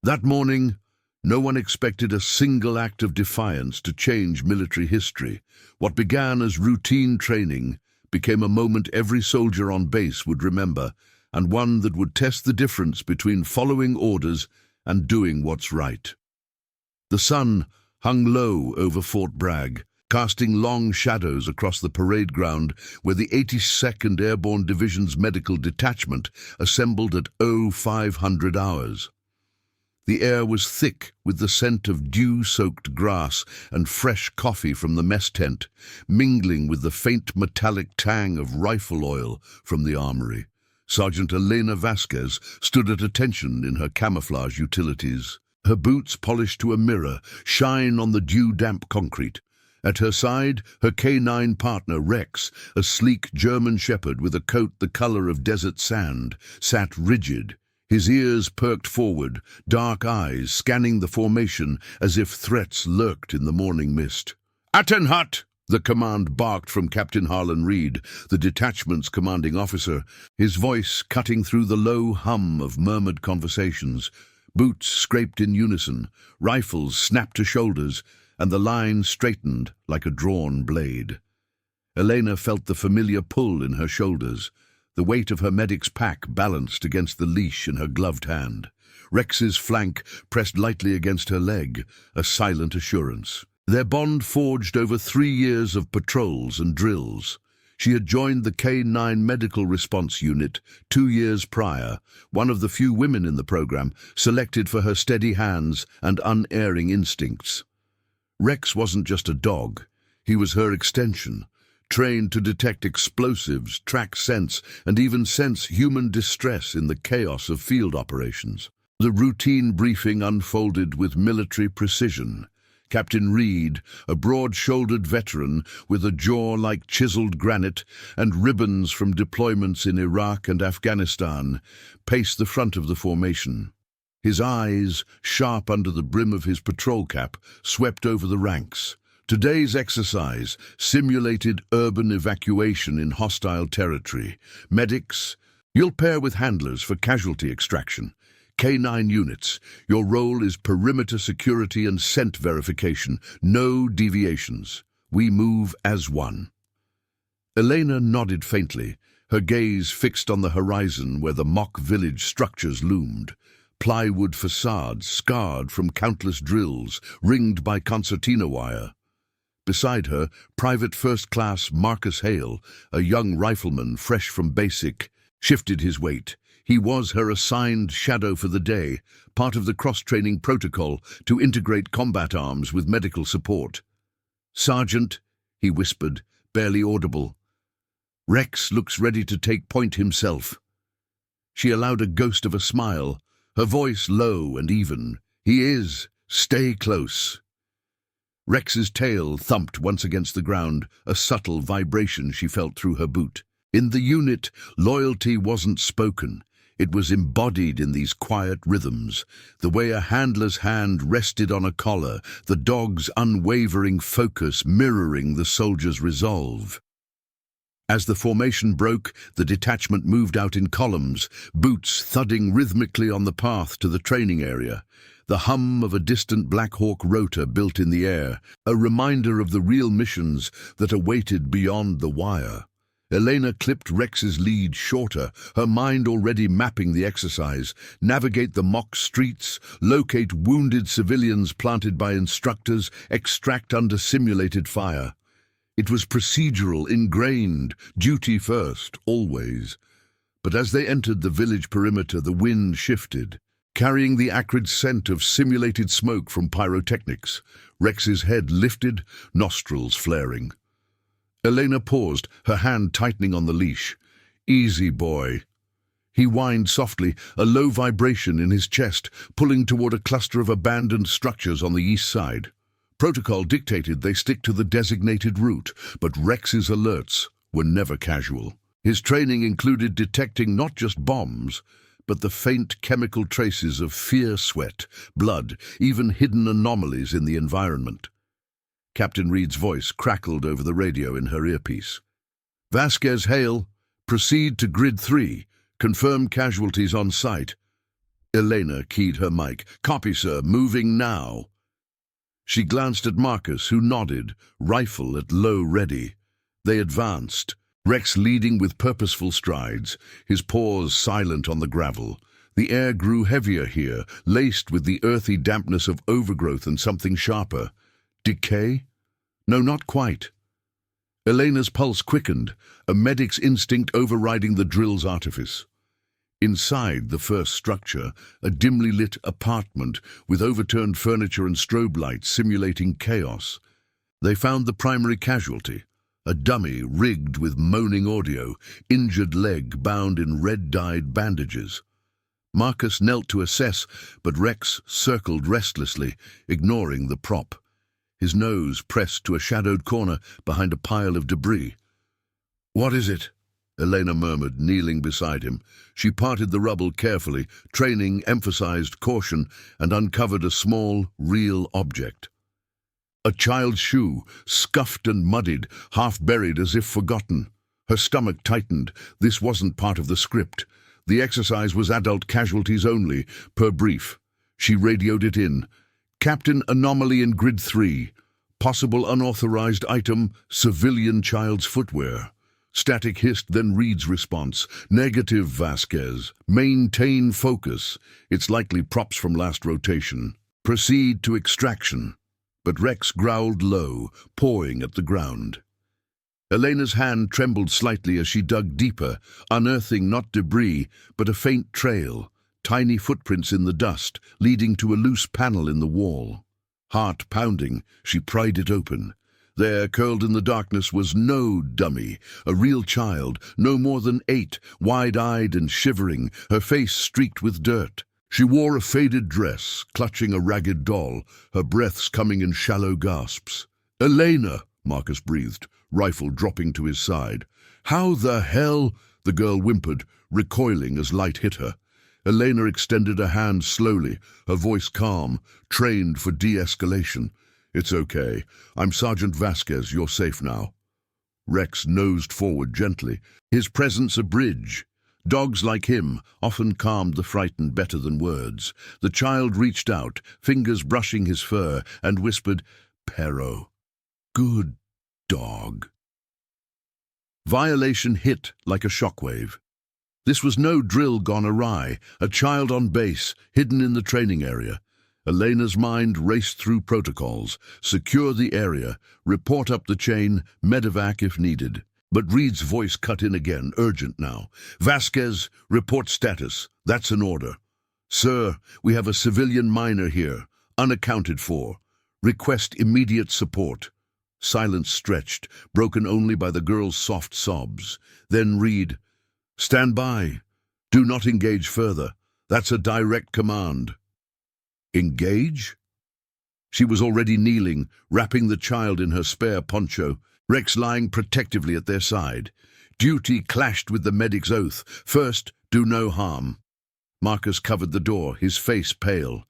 That morning, no one expected a single act of defiance to change military history. What began as routine training became a moment every soldier on base would remember, and one that would test the difference between following orders and doing what's right. The sun hung low over Fort Bragg, casting long shadows across the parade ground where the 82nd Airborne Division's medical detachment assembled at 0500 hours. The air was thick with the scent of dew-soaked grass and fresh coffee from the mess tent, mingling with the faint metallic tang of rifle oil from the armory. Sergeant Elena Vasquez stood at attention in her camouflage utilities. Her boots, polished to a mirror, shine on the dew-damp concrete. At her side, her K9 partner, Rex, a sleek German shepherd with a coat the color of desert sand, sat rigid, his ears perked forward, dark eyes scanning the formation as if threats lurked in the morning mist. "Attenhut!" the command barked from Captain Harlan Reed, the detachment's commanding officer, his voice cutting through the low hum of murmured conversations. Boots scraped in unison, rifles snapped to shoulders, and the line straightened like a drawn blade. Elena felt the familiar pull in her shoulders. The weight of her medic's pack balanced against the leash in her gloved hand. Rex's flank pressed lightly against her leg, a silent assurance. Their bond forged over 3 years of patrols and drills. She had joined the K9 Medical Response Unit 2 years prior, one of the few women in the program selected for her steady hands and unerring instincts. Rex wasn't just a dog, he was her extension, trained to detect explosives, track scents, and even sense human distress in the chaos of field operations. The routine briefing unfolded with military precision. Captain Reed, a broad-shouldered veteran with a jaw like chiseled granite and ribbons from deployments in Iraq and Afghanistan, paced the front of the formation. His eyes, sharp under the brim of his patrol cap, swept over the ranks. Today's exercise simulated urban evacuation in hostile territory. Medics, you'll pair with handlers for casualty extraction. K9 units, your role is perimeter security and scent verification. No deviations. We move as one. Elena nodded faintly, her gaze fixed on the horizon where the mock village structures loomed. Plywood facades scarred from countless drills, ringed by concertina wire. Beside her, Private First Class Marcus Hale, a young rifleman fresh from basic, shifted his weight. He was her assigned shadow for the day, part of the cross-training protocol to integrate combat arms with medical support. "Sergeant," he whispered, barely audible. "Rex looks ready to take point himself." She allowed a ghost of a smile, her voice low and even. "He is. Stay close." Rex's tail thumped once against the ground, a subtle vibration she felt through her boot. In the unit, loyalty wasn't spoken. It was embodied in these quiet rhythms, the way a handler's hand rested on a collar, the dog's unwavering focus mirroring the soldier's resolve. As the formation broke, the detachment moved out in columns, boots thudding rhythmically on the path to the training area. The hum of a distant Black Hawk rotor built in the air, a reminder of the real missions that awaited beyond the wire. Elena clipped Rex's lead shorter, her mind already mapping the exercise, navigate the mock streets, locate wounded civilians planted by instructors, extract under simulated fire. It was procedural, ingrained, duty first, always. But as they entered the village perimeter, the wind shifted, carrying the acrid scent of simulated smoke from pyrotechnics. Rex's head lifted, nostrils flaring. Elena paused, her hand tightening on the leash. "Easy, boy." He whined softly, a low vibration in his chest, pulling toward a cluster of abandoned structures on the east side. Protocol dictated they stick to the designated route, but Rex's alerts were never casual. His training included detecting not just bombs, but the faint chemical traces of fear sweat, blood, even hidden anomalies in the environment. Captain Reed's voice crackled over the radio in her earpiece. "Vasquez Hale, proceed to Grid 3. Confirm casualties on site." Elena keyed her mic. "Copy, sir. Moving now." She glanced at Marcus, who nodded, rifle at low ready. They advanced, Rex leading with purposeful strides, his paws silent on the gravel. The air grew heavier here, laced with the earthy dampness of overgrowth and something sharper. Decay? No, not quite. Elena's pulse quickened, a medic's instinct overriding the drill's artifice. Inside the first structure, a dimly lit apartment with overturned furniture and strobe lights simulating chaos. They found the primary casualty, a dummy rigged with moaning audio, injured leg bound in red-dyed bandages. Marcus knelt to assess, but Rex circled restlessly, ignoring the prop, his nose pressed to a shadowed corner behind a pile of debris. "What is it?" Elena murmured, kneeling beside him. She parted the rubble carefully, training emphasized caution, and uncovered a small, real object. A child's shoe, scuffed and muddied, half buried as if forgotten. Her stomach tightened. This wasn't part of the script. The exercise was adult casualties only, per brief. She radioed it in. "Captain, anomaly in grid 3. Possible unauthorized item, civilian child's footwear." Static hissed, then Reed's response. "Negative, Vasquez. Maintain focus. It's likely props from last rotation. Proceed to extraction." But Rex growled low, pawing at the ground. Elena's hand trembled slightly as she dug deeper, unearthing not debris, but a faint trail, tiny footprints in the dust, leading to a loose panel in the wall. Heart pounding, she pried it open. There, curled in the darkness, was no dummy, a real child, no more than 8, wide-eyed and shivering, her face streaked with dirt. She wore a faded dress, clutching a ragged doll, her breaths coming in shallow gasps. "Elena," Marcus breathed, rifle dropping to his side. "How the hell?" the girl whimpered, recoiling as light hit her. Elena extended a hand slowly, her voice calm, trained for de-escalation. "It's okay. I'm Sergeant Vasquez. You're safe now." Rex nosed forward gently, his presence a bridge. Dogs like him often calmed the frightened better than words. The child reached out, fingers brushing his fur, and whispered, "Perro. Good dog." Violation hit like a shockwave. This was no drill gone awry, a child on base, hidden in the training area. Elena's mind raced through protocols. Secure the area, report up the chain, medevac if needed. But Reed's voice cut in again, urgent now. "Vasquez, report status. That's an order." "Sir, we have a civilian minor here, unaccounted for. Request immediate support." Silence stretched, broken only by the girl's soft sobs. Then Reed, "Stand by. Do not engage further. That's a direct command." Engage? She was already kneeling, wrapping the child in her spare poncho, Rex lying protectively at their side. Duty clashed with the medic's oath. First, do no harm. Marcus covered the door, his face pale.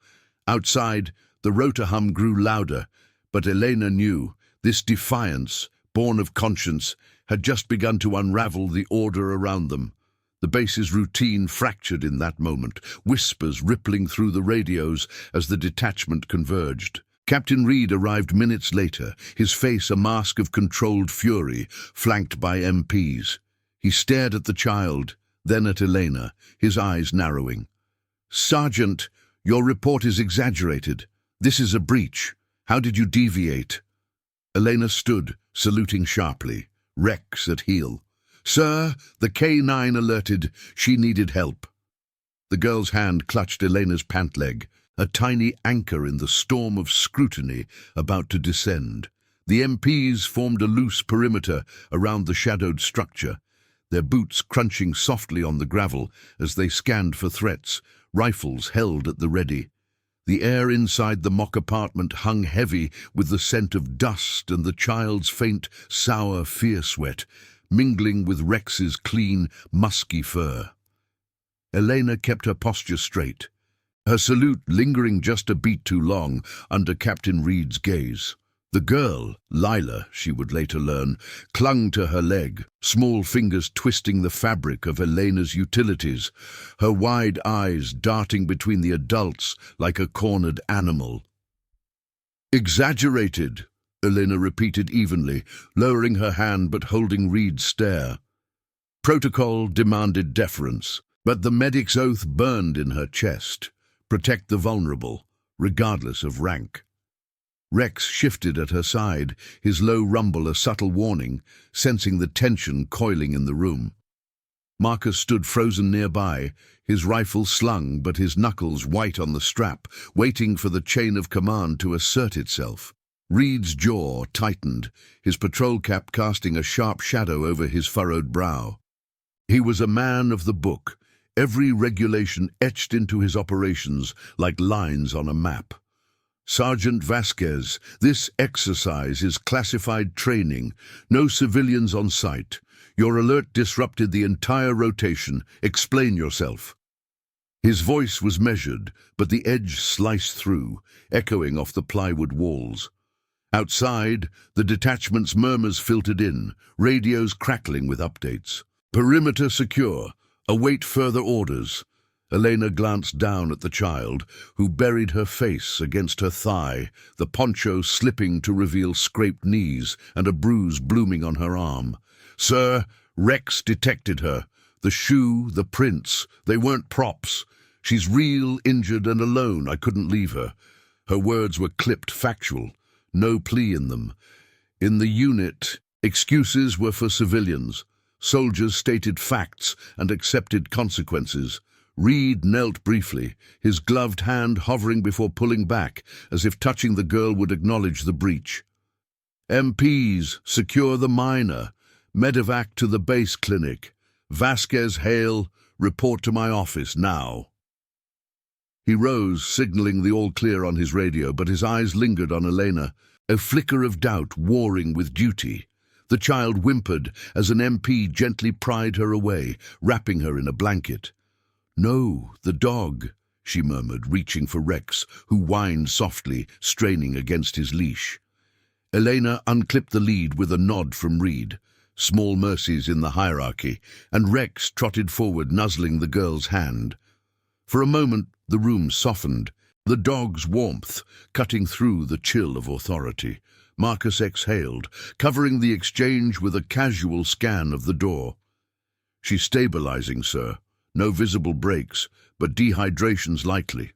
Outside, the rotor hum grew louder, but Elena knew this defiance, born of conscience, had just begun to unravel the order around them. The base's routine fractured in that moment, whispers rippling through the radios as the detachment converged. Captain Reed arrived minutes later, his face a mask of controlled fury, flanked by MPs. He stared at the child, then at Elena, his eyes narrowing. "Sergeant, your report is exaggerated. This is a breach. How did you deviate?" Elena stood, saluting sharply, Rex at heel. "Sir, the K9 alerted. She needed help." The girl's hand clutched Elena's pant leg, a tiny anchor in the storm of scrutiny about to descend. The MPs formed a loose perimeter around the shadowed structure, their boots crunching softly on the gravel as they scanned for threats, rifles held at the ready. The air inside the mock apartment hung heavy with the scent of dust and the child's faint, sour fear sweat, mingling with Rex's clean, musky fur. Elena kept her posture straight, her salute lingering just a beat too long under Captain Reed's gaze. The girl, Lila, she would later learn, clung to her leg, small fingers twisting the fabric of Elena's utilities, her wide eyes darting between the adults like a cornered animal. "Exaggerated," Elena repeated evenly, lowering her hand but holding Reed's stare. Protocol demanded deference, but the medic's oath burned in her chest. Protect the vulnerable, regardless of rank. Rex shifted at her side, his low rumble a subtle warning, sensing the tension coiling in the room. Marcus stood frozen nearby, his rifle slung but his knuckles white on the strap, waiting for the chain of command to assert itself. Reed's jaw tightened, his patrol cap casting a sharp shadow over his furrowed brow. He was a man of the book, every regulation etched into his operations like lines on a map. "Sergeant Vasquez, this exercise is classified training. No civilians on site. Your alert disrupted the entire rotation. Explain yourself." His voice was measured, but the edge sliced through, echoing off the plywood walls. Outside, the detachment's murmurs filtered in, radios crackling with updates. "Perimeter secure. Await further orders." Elena glanced down at the child, who buried her face against her thigh, the poncho slipping to reveal scraped knees and a bruise blooming on her arm. "Sir, Rex detected her. The shoe, the prints, they weren't props. She's real, injured, and alone. I couldn't leave her." Her words were clipped, factual, no plea in them. In the unit, excuses were for civilians. Soldiers stated facts and accepted consequences. Reed knelt briefly, his gloved hand hovering before pulling back, as if touching the girl would acknowledge the breach. "MPs, secure the minor. Medevac to the base clinic. Vasquez Hale, report to my office now." He rose, signaling the all-clear on his radio, but his eyes lingered on Elena, a flicker of doubt warring with duty. The child whimpered as an MP gently pried her away, wrapping her in a blanket. "No, the dog," she murmured, reaching for Rex, who whined softly, straining against his leash. Elena unclipped the lead with a nod from Reed. Small mercies in the hierarchy, and Rex trotted forward, nuzzling the girl's hand. For a moment, the room softened, the dog's warmth cutting through the chill of authority. Marcus exhaled, covering the exchange with a casual scan of the door. "She's stabilizing, sir. No visible breaks, but dehydration's likely."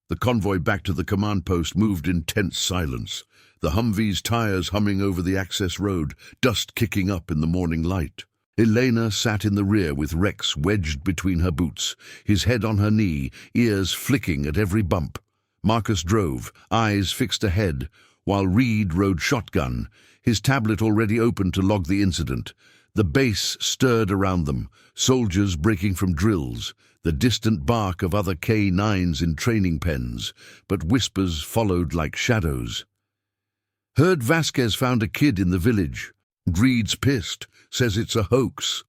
The convoy back to the command post moved in tense silence, the Humvee's tires humming over the access road, dust kicking up in the morning light. Elena sat in the rear with Rex wedged between her boots, his head on her knee, ears flicking at every bump. Marcus drove, eyes fixed ahead, while Reed rode shotgun, his tablet already open to log the incident. The base stirred around them, soldiers breaking from drills, the distant bark of other K-9s in training pens, but whispers followed like shadows. "Heard Vasquez found a kid in the village. Reed's pissed, says it's a hoax."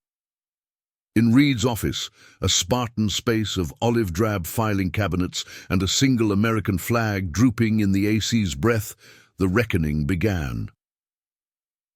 In Reed's office, a Spartan space of olive-drab filing cabinets and a single American flag drooping in the AC's breath, the reckoning began.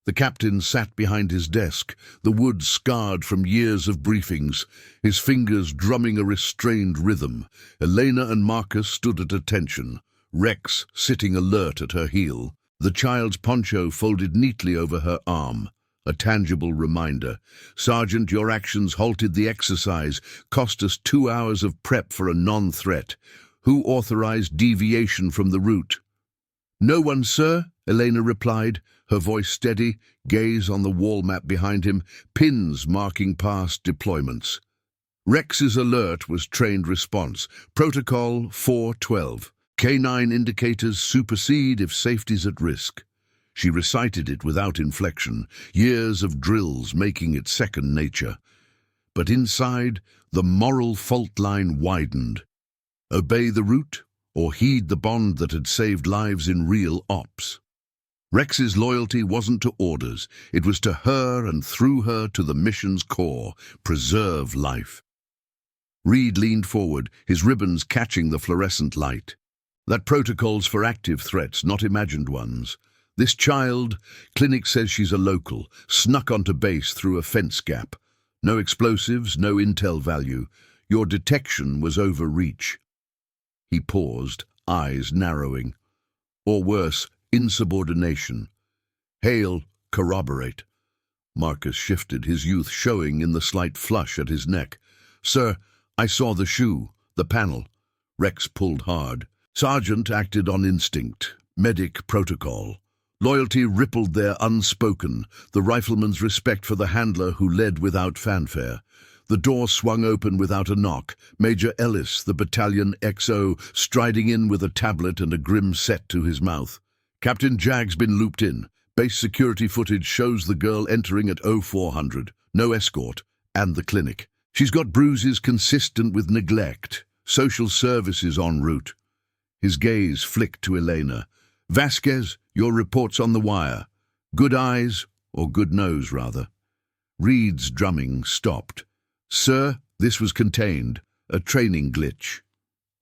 The captain sat behind his desk, the wood scarred from years of briefings, his fingers drumming a restrained rhythm. Elena and Marcus stood at attention, Rex sitting alert at her heel, the child's poncho folded neatly over her arm. A tangible reminder. "Sergeant, your actions halted the exercise, cost us 2 hours of prep for a non-threat. Who authorized deviation from the route?" "No one, sir," Elena replied, her voice steady, gaze on the wall map behind him, pins marking past deployments. Rex's alert was trained response. Protocol 412. K9 indicators supersede if safety's at risk. She recited it without inflection, years of drills making it second nature. But inside, the moral fault line widened. Obey the route, or heed the bond that had saved lives in real ops. Rex's loyalty wasn't to orders, it was to her and through her to the mission's core, preserve life. Reed leaned forward, his ribbons catching the fluorescent light. That protocol's for active threats, not imagined ones. This child, clinic says she's a local, snuck onto base through a fence gap. No explosives, no intel value. Your detection was overreach. He paused, eyes narrowing. Or worse, insubordination. Hale, corroborate. Marcus shifted, his youth showing in the slight flush at his neck. Sir, I saw the shoe, the panel. Rex pulled hard. Sergeant acted on instinct. Medic protocol. Loyalty rippled there unspoken, the rifleman's respect for the handler who led without fanfare. The door swung open without a knock. Major Ellis, the battalion XO, striding in with a tablet and a grim set to his mouth. Captain Jagg's been looped in. Base security footage shows the girl entering at 0400. No escort. And the clinic. She's got bruises consistent with neglect. Social services en route. His gaze flicked to Elena. Vasquez, your report's on the wire. Good eyes, or good nose, rather. Reed's drumming stopped. Sir, this was contained. A training glitch.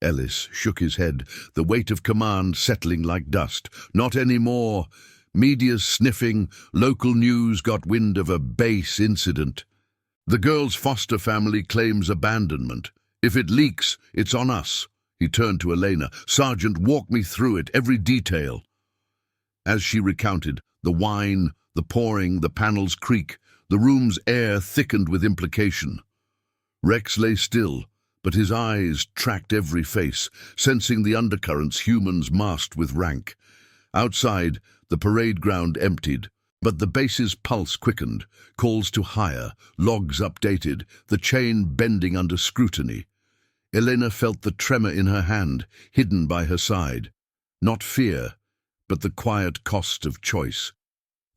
Ellis shook his head, the weight of command settling like dust. Not anymore. Media's sniffing, local news got wind of a base incident. The girl's foster family claims abandonment. If it leaks, it's on us. He turned to Elena. Sergeant, walk me through it, every detail. As she recounted, the whine, the pouring, the panel's creak, the room's air thickened with implication. Rex lay still, but his eyes tracked every face, sensing the undercurrents humans masked with rank. Outside, the parade ground emptied, but the base's pulse quickened, calls to hire, logs updated, the chain bending under scrutiny. Elena felt the tremor in her hand, hidden by her side. Not fear, but the quiet cost of choice.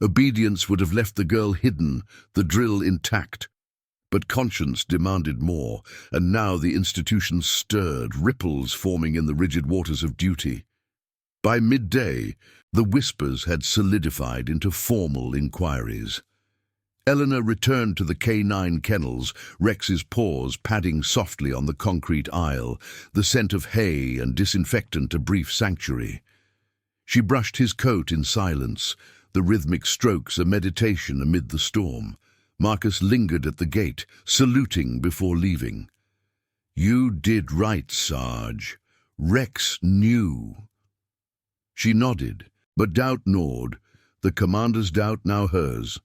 Obedience would have left the girl hidden, the drill intact. But conscience demanded more, and now the institution stirred, ripples forming in the rigid waters of duty. By midday, the whispers had solidified into formal inquiries. Eleanor returned to the K9 kennels, Rex's paws padding softly on the concrete aisle, the scent of hay and disinfectant a brief sanctuary. She brushed his coat in silence, the rhythmic strokes a meditation amid the storm. Marcus lingered at the gate, saluting before leaving. You did right, Sarge. Rex knew. She nodded, but doubt gnawed, the commander's doubt now hers.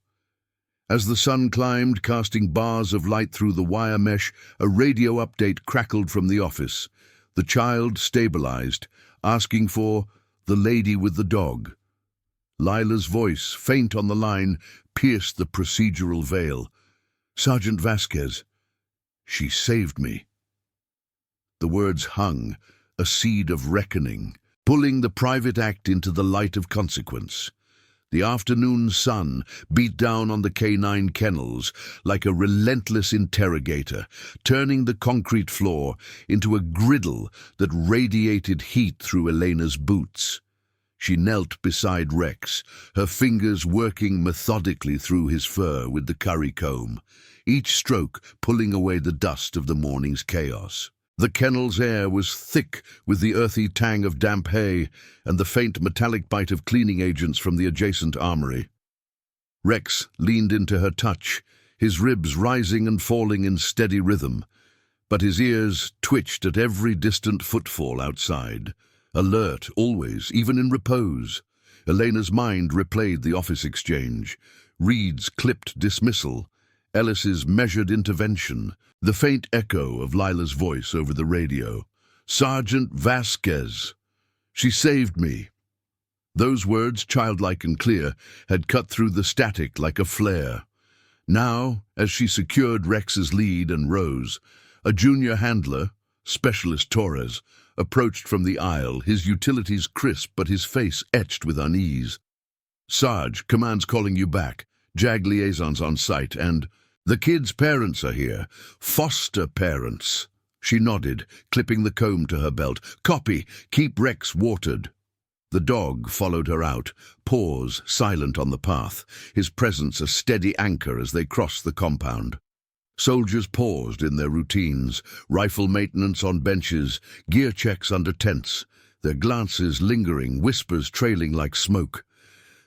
As the sun climbed, casting bars of light through the wire mesh, a radio update crackled from the office. The child stabilized, asking for the lady with the dog. Lila's voice, faint on the line, pierced the procedural veil. Sergeant Vasquez, she saved me. The words hung, a seed of reckoning, pulling the private act into the light of consequence. The afternoon sun beat down on the K9 kennels like a relentless interrogator, turning the concrete floor into a griddle that radiated heat through Elena's boots. She knelt beside Rex, her fingers working methodically through his fur with the curry comb, each stroke pulling away the dust of the morning's chaos. The kennel's air was thick with the earthy tang of damp hay and the faint metallic bite of cleaning agents from the adjacent armory. Rex leaned into her touch, his ribs rising and falling in steady rhythm, but his ears twitched at every distant footfall outside. Alert, always, even in repose. Elena's mind replayed the office exchange, Reed's clipped dismissal, Ellis's measured intervention, the faint echo of Lila's voice over the radio. Sergeant Vasquez. She saved me. Those words, childlike and clear, had cut through the static like a flare. Now, as she secured Rex's lead and rose, a junior handler, Specialist Torres, approached from the aisle, his utilities crisp but his face etched with unease. Sarge, command's calling you back. JAG liaisons on site, and the kids' parents are here. Foster parents. She nodded, clipping the comb to her belt. Copy. Keep Rex watered. The dog followed her out, paws silent on the path, his presence a steady anchor as they crossed the compound. Soldiers paused in their routines, rifle maintenance on benches, gear checks under tents. their glances lingering, whispers trailing like smoke.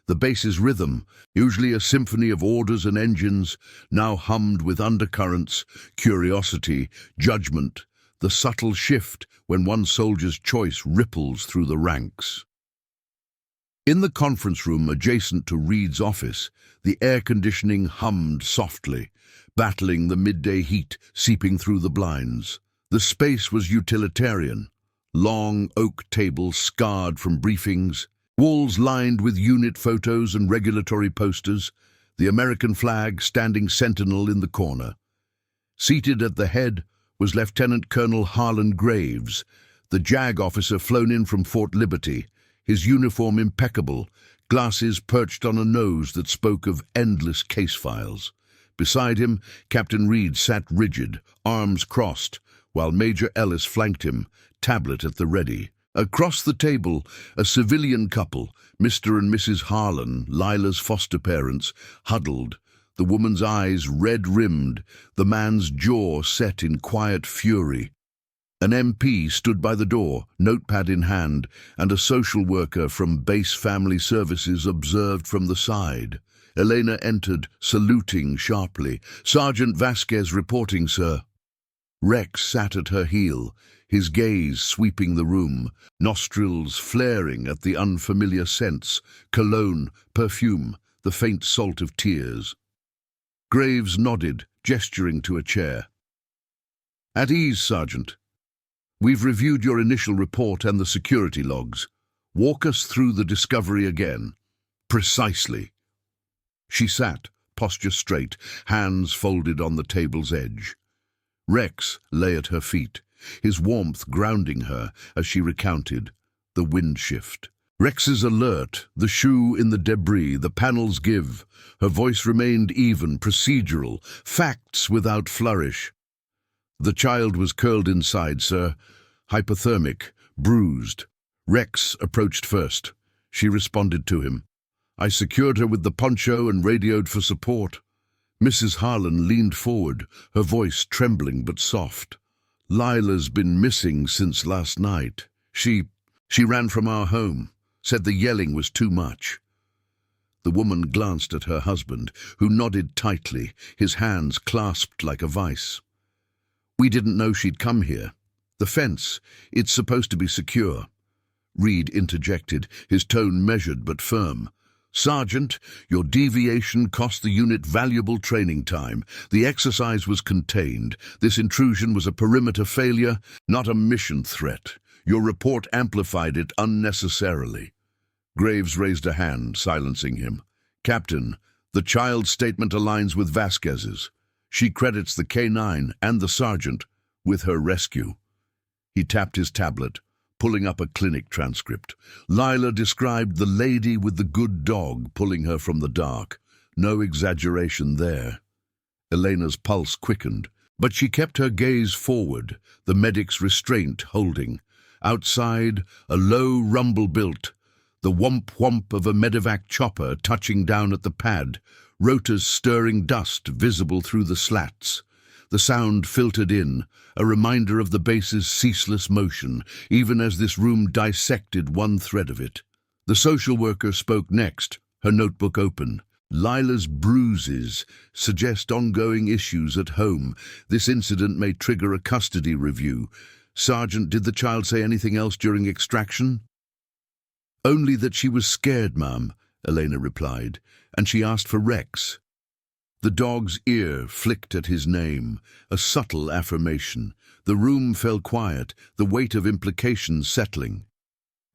The bass's rhythm, usually a symphony of orders and engines, now hummed with undercurrents, curiosity, judgment, the subtle shift when one soldier's choice ripples through the ranks. In the conference room adjacent to Reed's office, the air conditioning hummed softly, battling the midday heat seeping through the blinds. The space was utilitarian. Long oak tables scarred from briefings, walls lined with unit photos and regulatory posters, the American flag standing sentinel in the corner. Seated at the head was Lieutenant Colonel Harlan Graves, the JAG officer flown in from Fort Liberty, his uniform impeccable, glasses perched on a nose that spoke of endless case files. Beside him, Captain Reed sat rigid, arms crossed, while Major Ellis flanked him, tablet at the ready. Across the table, a civilian couple, Mr. and Mrs. Harlan, Lila's foster parents, huddled, the woman's eyes red-rimmed, the man's jaw set in quiet fury. An MP stood by the door, notepad in hand, and a social worker from Base Family Services observed from the side. Elena entered, saluting sharply. "Sergeant Vasquez reporting, sir." Rex sat at her heel, his gaze sweeping the room, nostrils flaring at the unfamiliar scents, cologne, perfume, the faint salt of tears. Graves nodded, gesturing to a chair. "At ease, Sergeant. We've reviewed your initial report and the security logs. Walk us through the discovery again." "Precisely." She sat, posture straight, hands folded on the table's edge. Rex lay at her feet, his warmth grounding her as she recounted the wind shift. Rex is alert, the shoe in the debris, the panels give. Her voice remained even, procedural, facts without flourish. "The child was curled inside, sir. Hypothermic, bruised. Rex approached first. She responded to him. I secured her with the poncho and radioed for support." Mrs. Harlan leaned forward, her voice trembling but soft. "Lila's been missing since last night. She ran from our home, said the yelling was too much." The woman glanced at her husband, who nodded tightly, his hands clasped like a vice. "We didn't know she'd come here. The fence, it's supposed to be secure." Reed interjected, his tone measured but firm. "Sergeant, your deviation cost the unit valuable training time. The exercise was contained. This intrusion was a perimeter failure, not a mission threat. Your report amplified it unnecessarily." Graves raised a hand, silencing him. "Captain, the child's statement aligns with Vasquez's. She credits the K-9 and the sergeant with her rescue." He tapped his tablet, pulling up a clinic transcript. Lila described the lady with the good dog pulling her from the dark. No exaggeration there. Elena's pulse quickened, but she kept her gaze forward, the medic's restraint holding. Outside, a low rumble built, the whomp-whomp of a medevac chopper touching down at the pad, rotors stirring dust visible through the slats. The sound filtered in, a reminder of the base's ceaseless motion, even as this room dissected one thread of it. The social worker spoke next, her notebook open. "Lila's bruises suggest ongoing issues at home. This incident may trigger a custody review. Sergeant, did the child say anything else during extraction?" "Only that she was scared, ma'am," Elena replied, "and she asked for Rex." The dog's ear flicked at his name, a subtle affirmation. The room fell quiet, the weight of implications settling.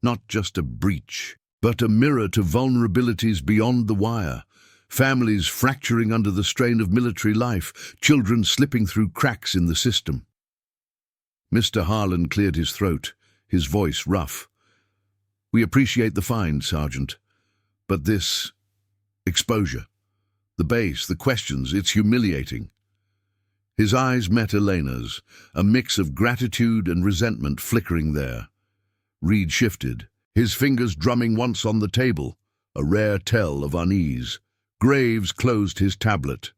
Not just a breach, but a mirror to vulnerabilities beyond the wire. Families fracturing under the strain of military life, children slipping through cracks in the system. Mr. Harlan cleared his throat, his voice rough. "We appreciate the find, Sergeant, but this exposure, the base, the questions, it's humiliating." His eyes met Elena's, a mix of gratitude and resentment flickering there. Reed shifted, his fingers drumming once on the table, a rare tell of unease. Graves closed his tablet.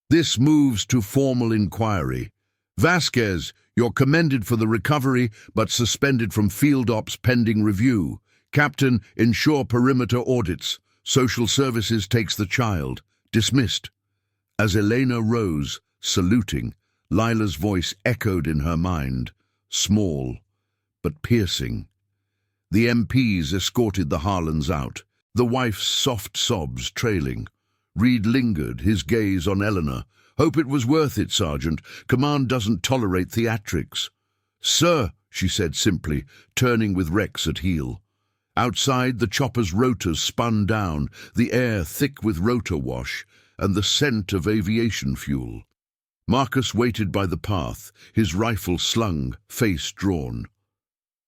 "This moves to formal inquiry. Vasquez, you're commended for the recovery, but suspended from field ops pending review. Captain, ensure perimeter audits. Social services takes the child. Dismissed. As Elena rose, saluting, Lila's voice echoed in her mind, small, but piercing. The MPs escorted the Harlans out, the wife's soft sobs trailing. Reed lingered, his gaze on Eleanor. Hope it was worth it, Sergeant. Command doesn't tolerate theatrics. Sir, she said simply, turning with Rex at heel. Outside, the chopper's rotors spun down, the air thick with rotor wash, and the scent of aviation fuel. Marcus waited by the path, his rifle slung, face drawn.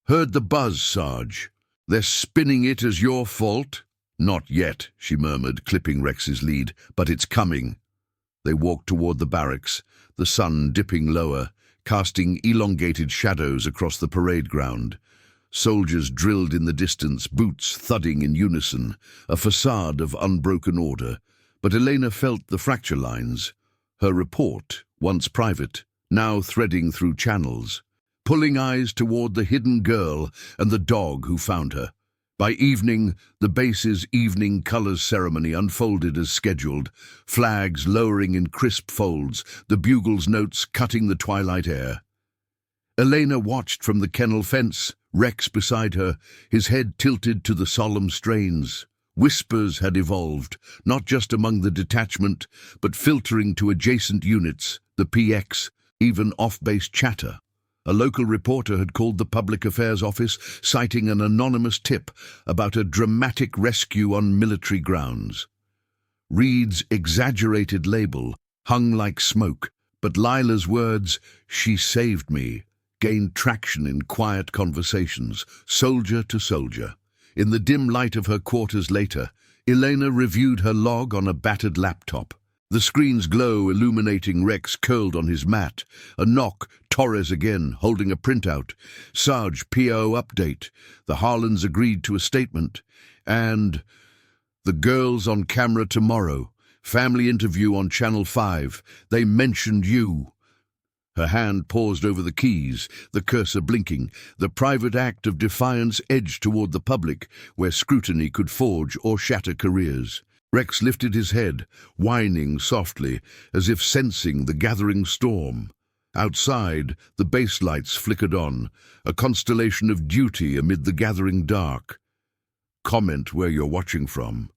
Heard the buzz, Sarge. They're spinning it as your fault? Not yet, she murmured, clipping Rex's lead, but it's coming. They walked toward the barracks, the sun dipping lower, casting elongated shadows across the parade ground. Soldiers drilled in the distance, boots thudding in unison, a facade of unbroken order. But Elena felt the fracture lines. Her report, once private, now threading through channels, pulling eyes toward the hidden girl and the dog who found her. By evening, the base's evening colors ceremony unfolded as scheduled, flags lowering in crisp folds, the bugle's notes cutting the twilight air. Elena watched from the kennel fence, Rex beside her, his head tilted to the solemn strains. Whispers had evolved, not just among the detachment, but filtering to adjacent units, the PX, even off-base chatter. A local reporter had called the Public Affairs Office, citing an anonymous tip about a dramatic rescue on military grounds. Reed's exaggerated label hung like smoke, but Lila's words, "She saved me," gained traction in quiet conversations, soldier to soldier. In the dim light of her quarters later, Elena reviewed her log on a battered laptop. The screen's glow illuminating Rex curled on his mat. A knock, Torres again, holding a printout. Sarge, PO update. The Harlans agreed to a statement. And the girls on camera tomorrow. Family interview on Channel 5. They mentioned you. Her hand paused over the keys, the cursor blinking. The private act of defiance edged toward the public, where scrutiny could forge or shatter careers. Rex lifted his head, whining softly, as if sensing the gathering storm. Outside, the base lights flickered on, a constellation of duty amid the gathering dark. Comment where you're watching from.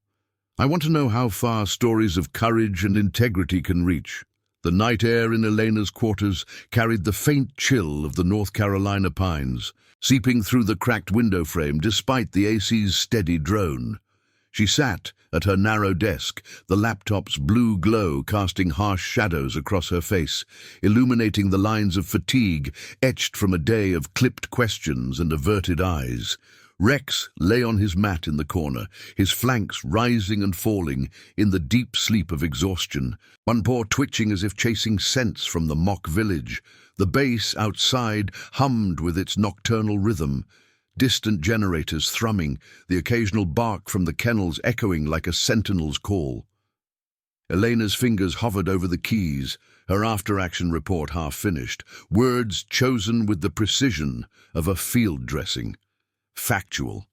I want to know how far stories of courage and integrity can reach. The night air in Elena's quarters carried the faint chill of the North Carolina pines, seeping through the cracked window frame despite the AC's steady drone. She sat at her narrow desk, the laptop's blue glow casting harsh shadows across her face, illuminating the lines of fatigue etched from a day of clipped questions and averted eyes. Rex lay on his mat in the corner, his flanks rising and falling in the deep sleep of exhaustion, one paw twitching as if chasing scents from the mock village. The bass outside hummed with its nocturnal rhythm, distant generators thrumming, the occasional bark from the kennels echoing like a sentinel's call. Elena's fingers hovered over the keys, her after-action report half finished, words chosen with the precision of a field dressing. Factual,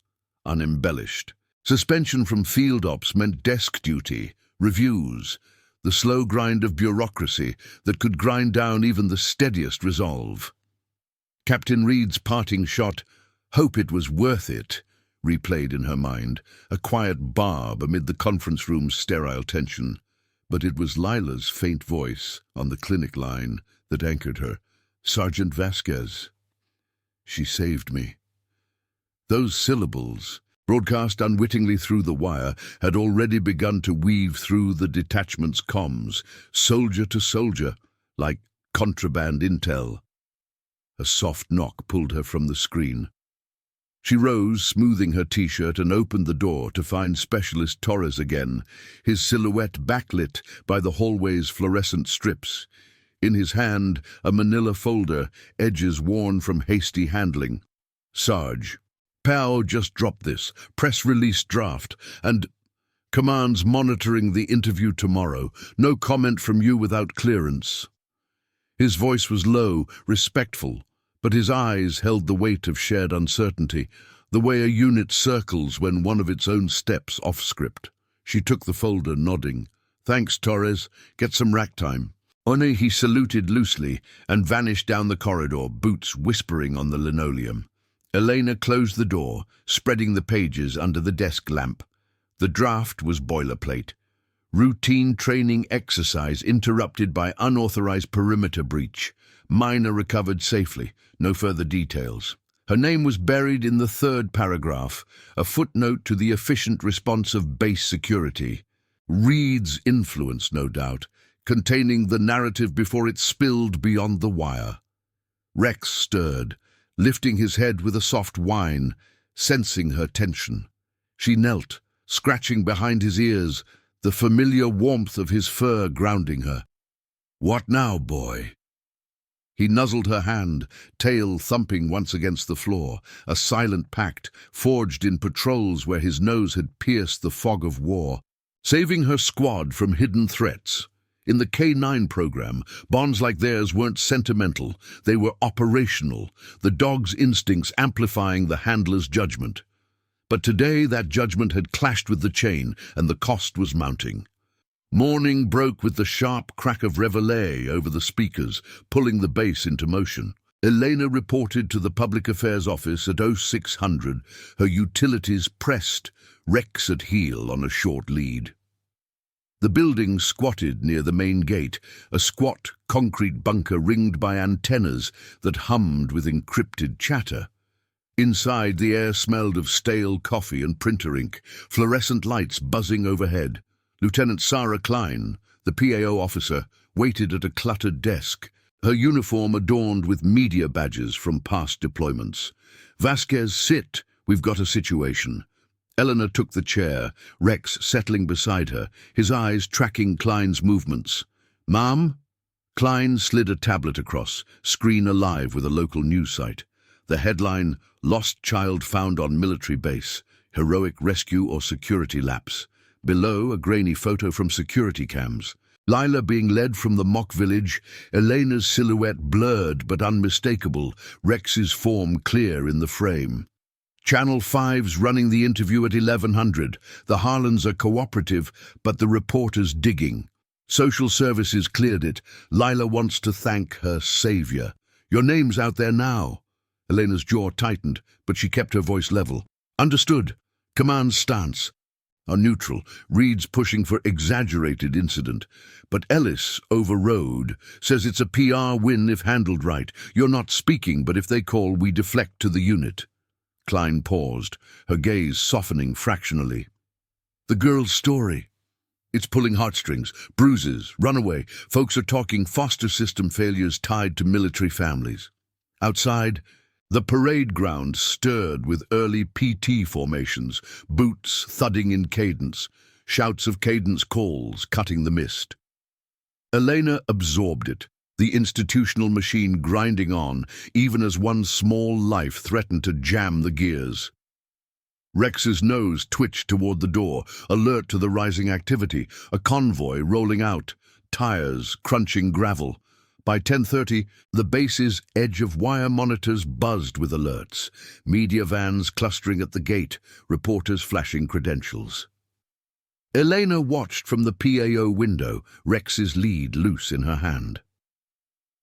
unembellished. Suspension from field ops meant desk duty, reviews, the slow grind of bureaucracy that could grind down even the steadiest resolve. Captain Reed's parting shot, "Hope it was worth it," replayed in her mind, a quiet barb amid the conference room's sterile tension. But it was Lila's faint voice on the clinic line that anchored her. "Sergeant Vasquez. She saved me." Those syllables, broadcast unwittingly through the wire, had already begun to weave through the detachment's comms, soldier to soldier, like contraband intel. A soft knock pulled her from the screen. She rose, smoothing her t-shirt, and opened the door to find Specialist Torres again, his silhouette backlit by the hallway's fluorescent strips. In his hand, a manila folder, edges worn from hasty handling. "Sarge, PAO just dropped this, press release draft, and command's monitoring the interview tomorrow. No comment from you without clearance." His voice was low, respectful, but his eyes held the weight of shared uncertainty, the way a unit circles when one of its own steps off script. She took the folder, nodding. "Thanks, Torres. Get some rack time." Only he saluted loosely and vanished down the corridor, boots whispering on the linoleum. Elena closed the door, spreading the pages under the desk lamp. The draft was boilerplate. Routine training exercise interrupted by unauthorized perimeter breach. Minor recovered safely. No further details. Her name was buried in the third paragraph, a footnote to the efficient response of base security. Reed's influence, no doubt, containing the narrative before it spilled beyond the wire. Rex stirred, lifting his head with a soft whine, sensing her tension. She knelt, scratching behind his ears, the familiar warmth of his fur grounding her. "What now, boy?" He nuzzled her hand, tail thumping once against the floor, a silent pact forged in patrols where his nose had pierced the fog of war, saving her squad from hidden threats. In the K-9 program, bonds like theirs weren't sentimental, they were operational, the dog's instincts amplifying the handler's judgment. But today that judgment had clashed with the chain, and the cost was mounting. Morning broke with the sharp crack of reveille over the speakers, pulling the base into motion. Elena reported to the Public Affairs Office at 0600, her utilities pressed, Rex at heel on a short lead. The building squatted near the main gate, a squat concrete bunker ringed by antennas that hummed with encrypted chatter. Inside, the air smelled of stale coffee and printer ink, fluorescent lights buzzing overhead. Lieutenant Sarah Klein, the PAO officer, waited at a cluttered desk, her uniform adorned with media badges from past deployments. "Vasquez, sit. We've got a situation." Eleanor took the chair, Rex settling beside her, his eyes tracking Klein's movements. "Ma'am?" Klein slid a tablet across, screen alive with a local news site. The headline, "Lost Child Found on Military Base, Heroic Rescue or Security Lapse." Below, a grainy photo from security cams. Lila being led from the mock village, Elena's silhouette blurred but unmistakable, Rex's form clear in the frame. Channel 5's running the interview at 1100. The Harlans are cooperative, but the reporter's digging. Social services cleared it. Lila wants to thank her savior. "Your name's out there now." Elena's jaw tightened, but she kept her voice level. "Understood. Command stance." Are neutral, Reed's pushing for exaggerated incident. But Ellis overrode, says it's a PR win if handled right. You're not speaking, but if they call, we deflect to the unit. Klein paused, her gaze softening fractionally. "The girl's story. It's pulling heartstrings, bruises, runaway. Folks are talking foster system failures tied to military families." Outside, the parade ground stirred with early PT formations, boots thudding in cadence, shouts of cadence calls cutting the mist. Elena absorbed it, the institutional machine grinding on, even as one small life threatened to jam the gears. Rex's nose twitched toward the door, alert to the rising activity, a convoy rolling out, tires crunching gravel. By 10:30, the base's edge-of-wire monitors buzzed with alerts, media vans clustering at the gate, reporters flashing credentials. Elena watched from the PAO window, Rex's lead loose in her hand.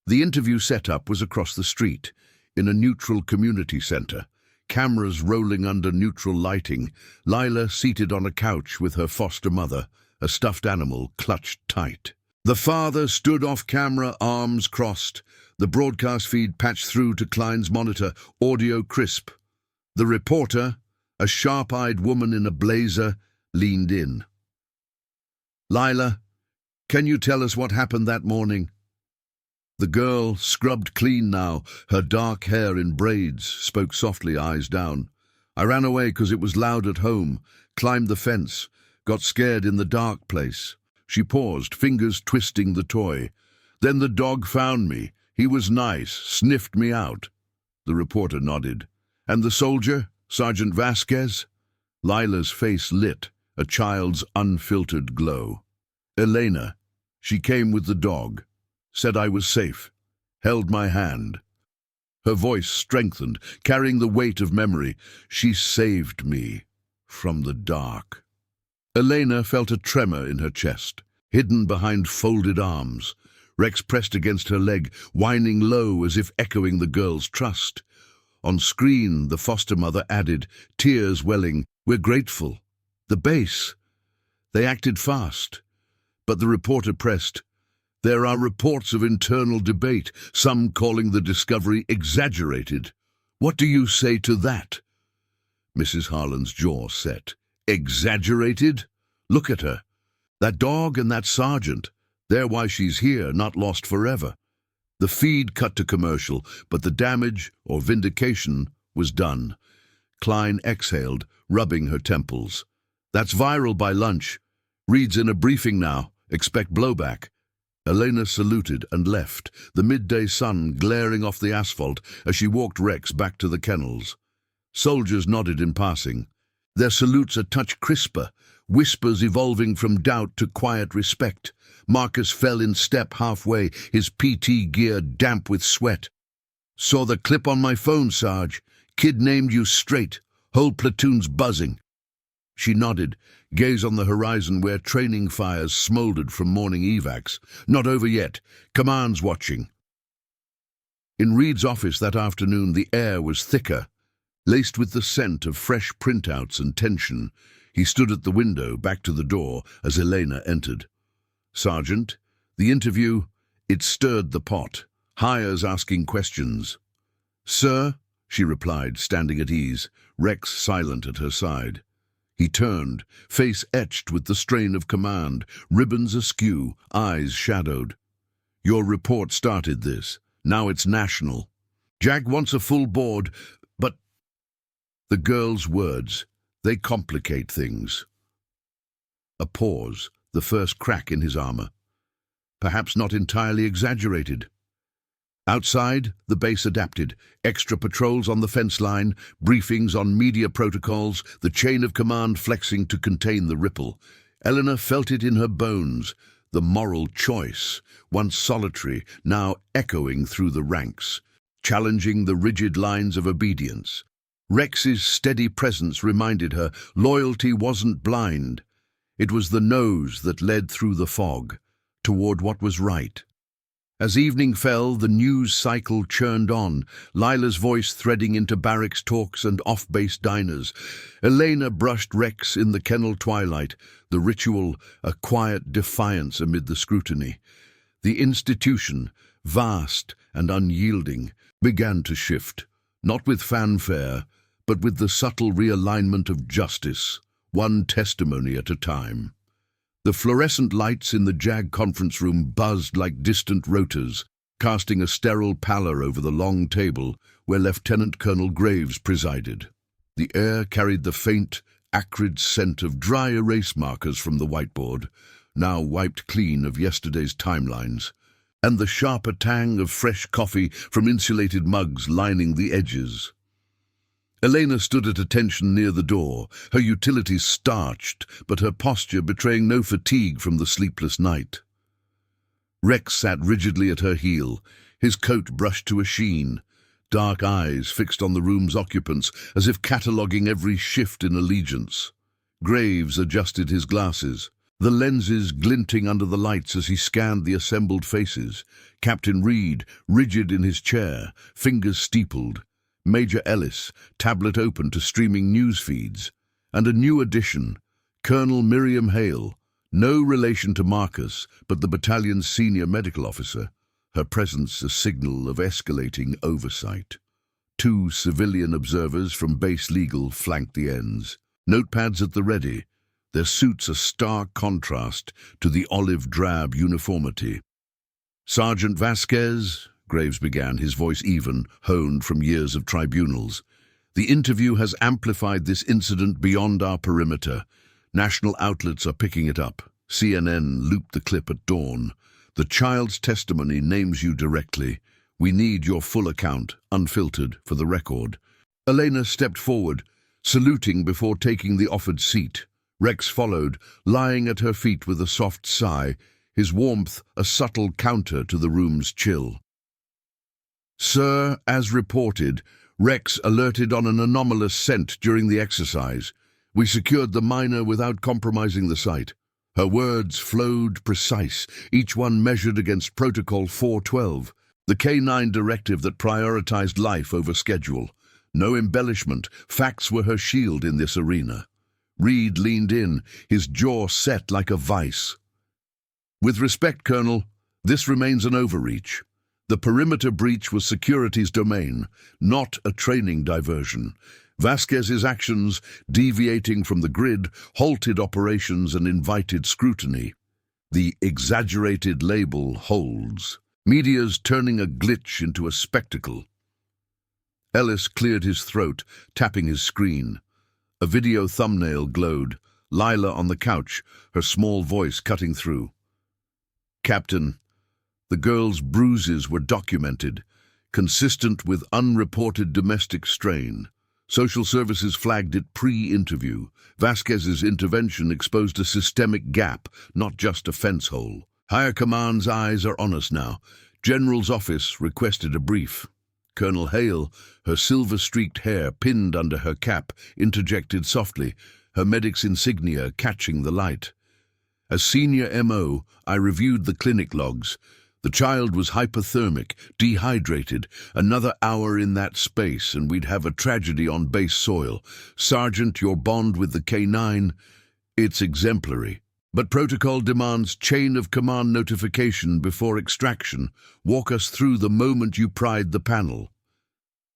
The interview setup was across the street, in a neutral community center, cameras rolling under neutral lighting, Lila seated on a couch with her foster mother, a stuffed animal clutched tight. The father stood off camera, arms crossed, the broadcast feed patched through to Klein's monitor, audio crisp. The reporter, a sharp-eyed woman in a blazer, leaned in. "Lila, can you tell us what happened that morning?" The girl, scrubbed clean now, her dark hair in braids, spoke softly, eyes down. "I ran away 'cause it was loud at home, climbed the fence, got scared in the dark place." She paused, fingers twisting the toy. "Then the dog found me. He was nice, sniffed me out." The reporter nodded. "And the soldier, Sergeant Vasquez?" Lila's face lit, a child's unfiltered glow. "Elena. She came with the dog. Said I was safe. held my hand. Her voice strengthened, carrying the weight of memory. She saved me from the dark. Elena felt a tremor in her chest, hidden behind folded arms. Rex pressed against her leg, whining low as if echoing the girl's trust. On screen, the foster mother added, tears welling, "We're grateful." The base. They acted fast. But the reporter pressed, "There are reports of internal debate, some calling the discovery exaggerated. What do you say to that?" Mrs. Harlan's jaw set. Exaggerated? Look at her. That dog and that sergeant. They're why she's here, not lost forever. The feed cut to commercial, but the damage, or vindication, was done. Klein exhaled, rubbing her temples. That's viral by lunch. Reads in a briefing now. Expect blowback. Elena saluted and left, the midday sun glaring off the asphalt as she walked Rex back to the kennels. Soldiers nodded in passing, their salutes a touch crisper, whispers evolving from doubt to quiet respect. Marcus fell in step halfway, his PT gear damp with sweat. "Saw the clip on my phone, Sarge. Kid named you straight. Whole platoon's buzzing." She nodded, gaze on the horizon where training fires smoldered from morning evacs. "Not over yet. Command's watching." In Reed's office that afternoon, the air was thicker, laced with the scent of fresh printouts and tension. He stood at the window, back to the door, as Elena entered. "Sergeant, the interview, it stirred the pot. Hires asking questions." "Sir," she replied, standing at ease, Rex silent at her side. He turned, face etched with the strain of command, ribbons askew, eyes shadowed. "Your report started this. Now it's national. Jag wants a full board, but—" The girl's words, they complicate things. A pause, the first crack in his armor. Perhaps not entirely exaggerated. Outside, the base adapted. Extra patrols on the fence line, briefings on media protocols, the chain of command flexing to contain the ripple. Eleanor felt it in her bones, the moral choice, once solitary, now echoing through the ranks, challenging the rigid lines of obedience. Rex's steady presence reminded her loyalty wasn't blind. It was the nose that led through the fog, toward what was right. As evening fell, the news cycle churned on, Lila's voice threading into barracks talks and off-base diners. Elena brushed Rex in the kennel twilight, the ritual a quiet defiance amid the scrutiny. The institution, vast and unyielding, began to shift, not with fanfare, but with the subtle realignment of justice, one testimony at a time. The fluorescent lights in the JAG conference room buzzed like distant rotors, casting a sterile pallor over the long table where Lieutenant Colonel Graves presided. The air carried the faint, acrid scent of dry erase markers from the whiteboard, now wiped clean of yesterday's timelines, and the sharper tang of fresh coffee from insulated mugs lining the edges. Elena stood at attention near the door, her utilities starched, but her posture betraying no fatigue from the sleepless night. Rex sat rigidly at her heel, his coat brushed to a sheen, dark eyes fixed on the room's occupants as if cataloguing every shift in allegiance. Graves adjusted his glasses, the lenses glinting under the lights as he scanned the assembled faces. Captain Reed, rigid in his chair, fingers steepled. Major Ellis, tablet open to streaming news feeds. And a new addition, Colonel Miriam Hale, no relation to Marcus, but the battalion's senior medical officer, her presence a signal of escalating oversight. 2 civilian observers from base legal flanked the ends, notepads at the ready, their suits a stark contrast to the olive-drab uniformity. "Sergeant Vasquez," Graves began, his voice even, honed from years of tribunals. "The interview has amplified this incident beyond our perimeter. National outlets are picking it up. CNN looped the clip at dawn. The child's testimony names you directly. We need your full account, unfiltered, for the record." Elena stepped forward, saluting before taking the offered seat. Rex followed, lying at her feet with a soft sigh, his warmth a subtle counter to the room's chill. Sir, as reported, Rex alerted on an anomalous scent during the exercise. We secured the minor without compromising the site. Her words flowed precise, each one measured against Protocol 412, the K9 directive that prioritized life over schedule. No embellishment, facts were her shield in this arena. Reed leaned in, his jaw set like a vice. With respect, Colonel, this remains an overreach. The perimeter breach was security's domain, not a training diversion. Vasquez's actions, deviating from the grid, halted operations and invited scrutiny. The exaggerated label holds. Media's turning a glitch into a spectacle. Ellis cleared his throat, tapping his screen. A video thumbnail glowed, Lila on the couch, her small voice cutting through. Captain, the girl's bruises were documented, consistent with unreported domestic strain. Social services flagged it pre-interview. Vasquez's intervention exposed a systemic gap, not just a fence hole. Higher command's eyes are on us now. General's office requested a brief. Colonel Hale, her silver-streaked hair pinned under her cap, interjected softly, her medic's insignia catching the light. As senior MO, I reviewed the clinic logs. The child was hypothermic, dehydrated. Another hour in that space and we'd have a tragedy on base soil. Sergeant, your bond with the K9, it's exemplary. But protocol demands chain of command notification before extraction. Walk us through the moment you pried the panel.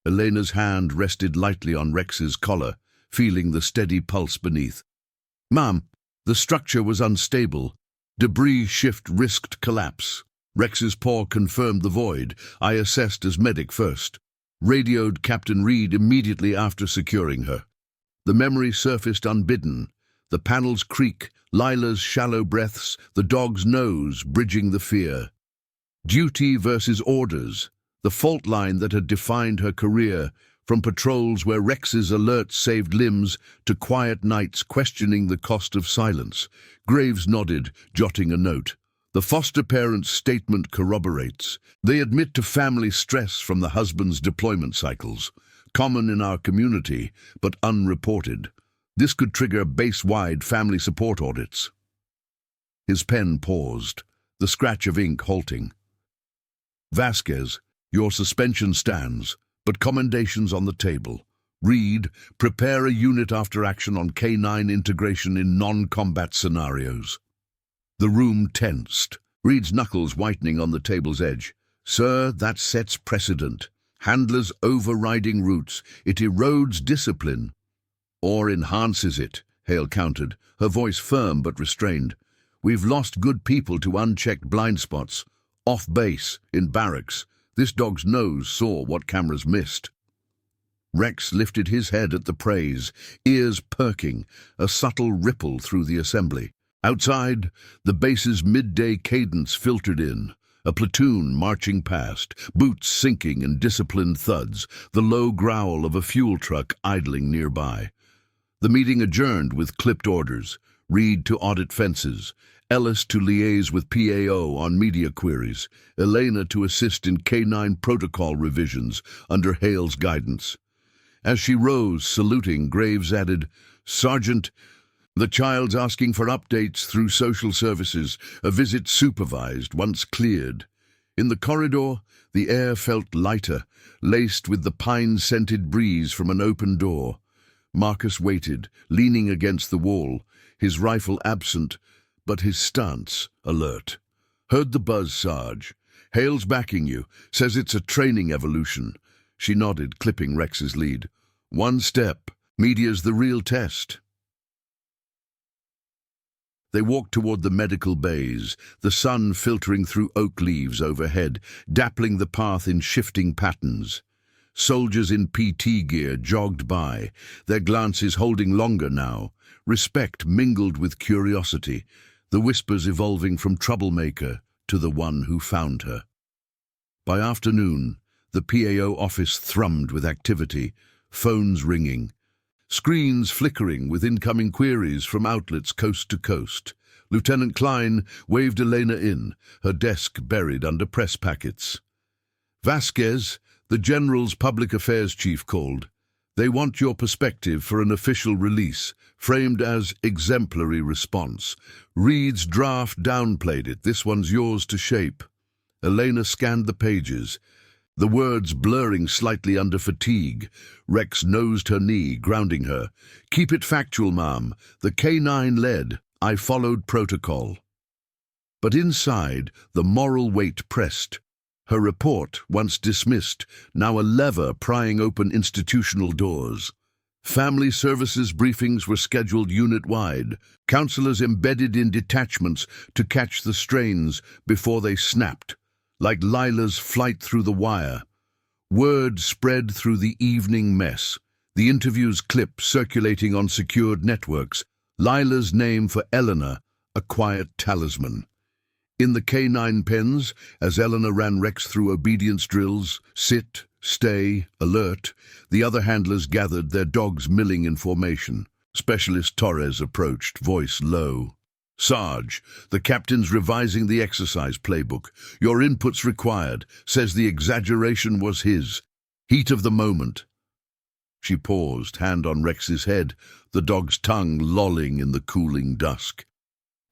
Elena's hand rested lightly on Rex's collar, feeling the steady pulse beneath. Ma'am, the structure was unstable. Debris shift risked collapse. Rex's paw confirmed the void. I assessed as medic first. Radioed Captain Reed immediately after securing her. The memory surfaced unbidden. The panel's creak, Lila's shallow breaths, the dog's nose bridging the fear. Duty versus orders, the fault line that had defined her career, from patrols where Rex's alerts saved limbs to quiet nights questioning the cost of silence. Graves nodded, jotting a note. The foster parents' statement corroborates. They admit to family stress from the husband's deployment cycles, common in our community, but unreported. This could trigger base-wide family support audits. His pen paused, the scratch of ink halting. Vasquez, your suspension stands, but commendations on the table. Reed, prepare a unit after action on K9 integration in non-combat scenarios. The room tensed, Reed's knuckles whitening on the table's edge. Sir, that sets precedent. Handlers overriding routes. It erodes discipline. Or enhances it, Hale countered, her voice firm but restrained. We've lost good people to unchecked blind spots. Off base, in barracks. This dog's nose saw what cameras missed. Rex lifted his head at the praise, ears perking, a subtle ripple through the assembly. Outside, the base's midday cadence filtered in, a platoon marching past, boots sinking in disciplined thuds, the low growl of a fuel truck idling nearby. The meeting adjourned with clipped orders, Reed to audit fences, Ellis to liaise with PAO on media queries, Elena to assist in K9 protocol revisions under Hale's guidance. As she rose, saluting, Graves added, Sergeant, the child's asking for updates through social services, a visit supervised, once cleared. In the corridor, the air felt lighter, laced with the pine-scented breeze from an open door. Marcus waited, leaning against the wall, his rifle absent, but his stance alert. Heard the buzz, Sarge. Hale's backing you, says it's a training evolution. She nodded, clipping Rex's lead. One step, media's the real test. They walked toward the medical bays, the sun filtering through oak leaves overhead, dappling the path in shifting patterns. Soldiers in PT gear jogged by, their glances holding longer now, respect mingled with curiosity, the whispers evolving from troublemaker to the one who found her. By afternoon, the PAO office thrummed with activity, phones ringing, screens flickering with incoming queries from outlets coast to coast. Lieutenant Klein waved Elena in, her desk buried under press packets. Vasquez, the General's public affairs chief, called. They want your perspective for an official release, framed as exemplary response. Reed's draft downplayed it. This one's yours to shape. Elena scanned the pages, the words blurring slightly under fatigue. Rex nosed her knee, grounding her. Keep it factual, ma'am. The K9 led. I followed protocol. But inside, the moral weight pressed. Her report, once dismissed, now a lever prying open institutional doors. Family services briefings were scheduled unit-wide, counselors embedded in detachments to catch the strains before they snapped, like Lila's flight through the wire. Word spread through the evening mess, the interview's clip circulating on secured networks, Lila's name for Eleanor, a quiet talisman. In the K9 pens, as Eleanor ran Rex through obedience drills, sit, stay, alert, the other handlers gathered, their dogs milling in formation. Specialist Torres approached, voice low. Sarge, the captain's revising the exercise playbook. Your input's required, says the exaggeration was his. Heat of the moment. She paused, hand on Rex's head, the dog's tongue lolling in the cooling dusk.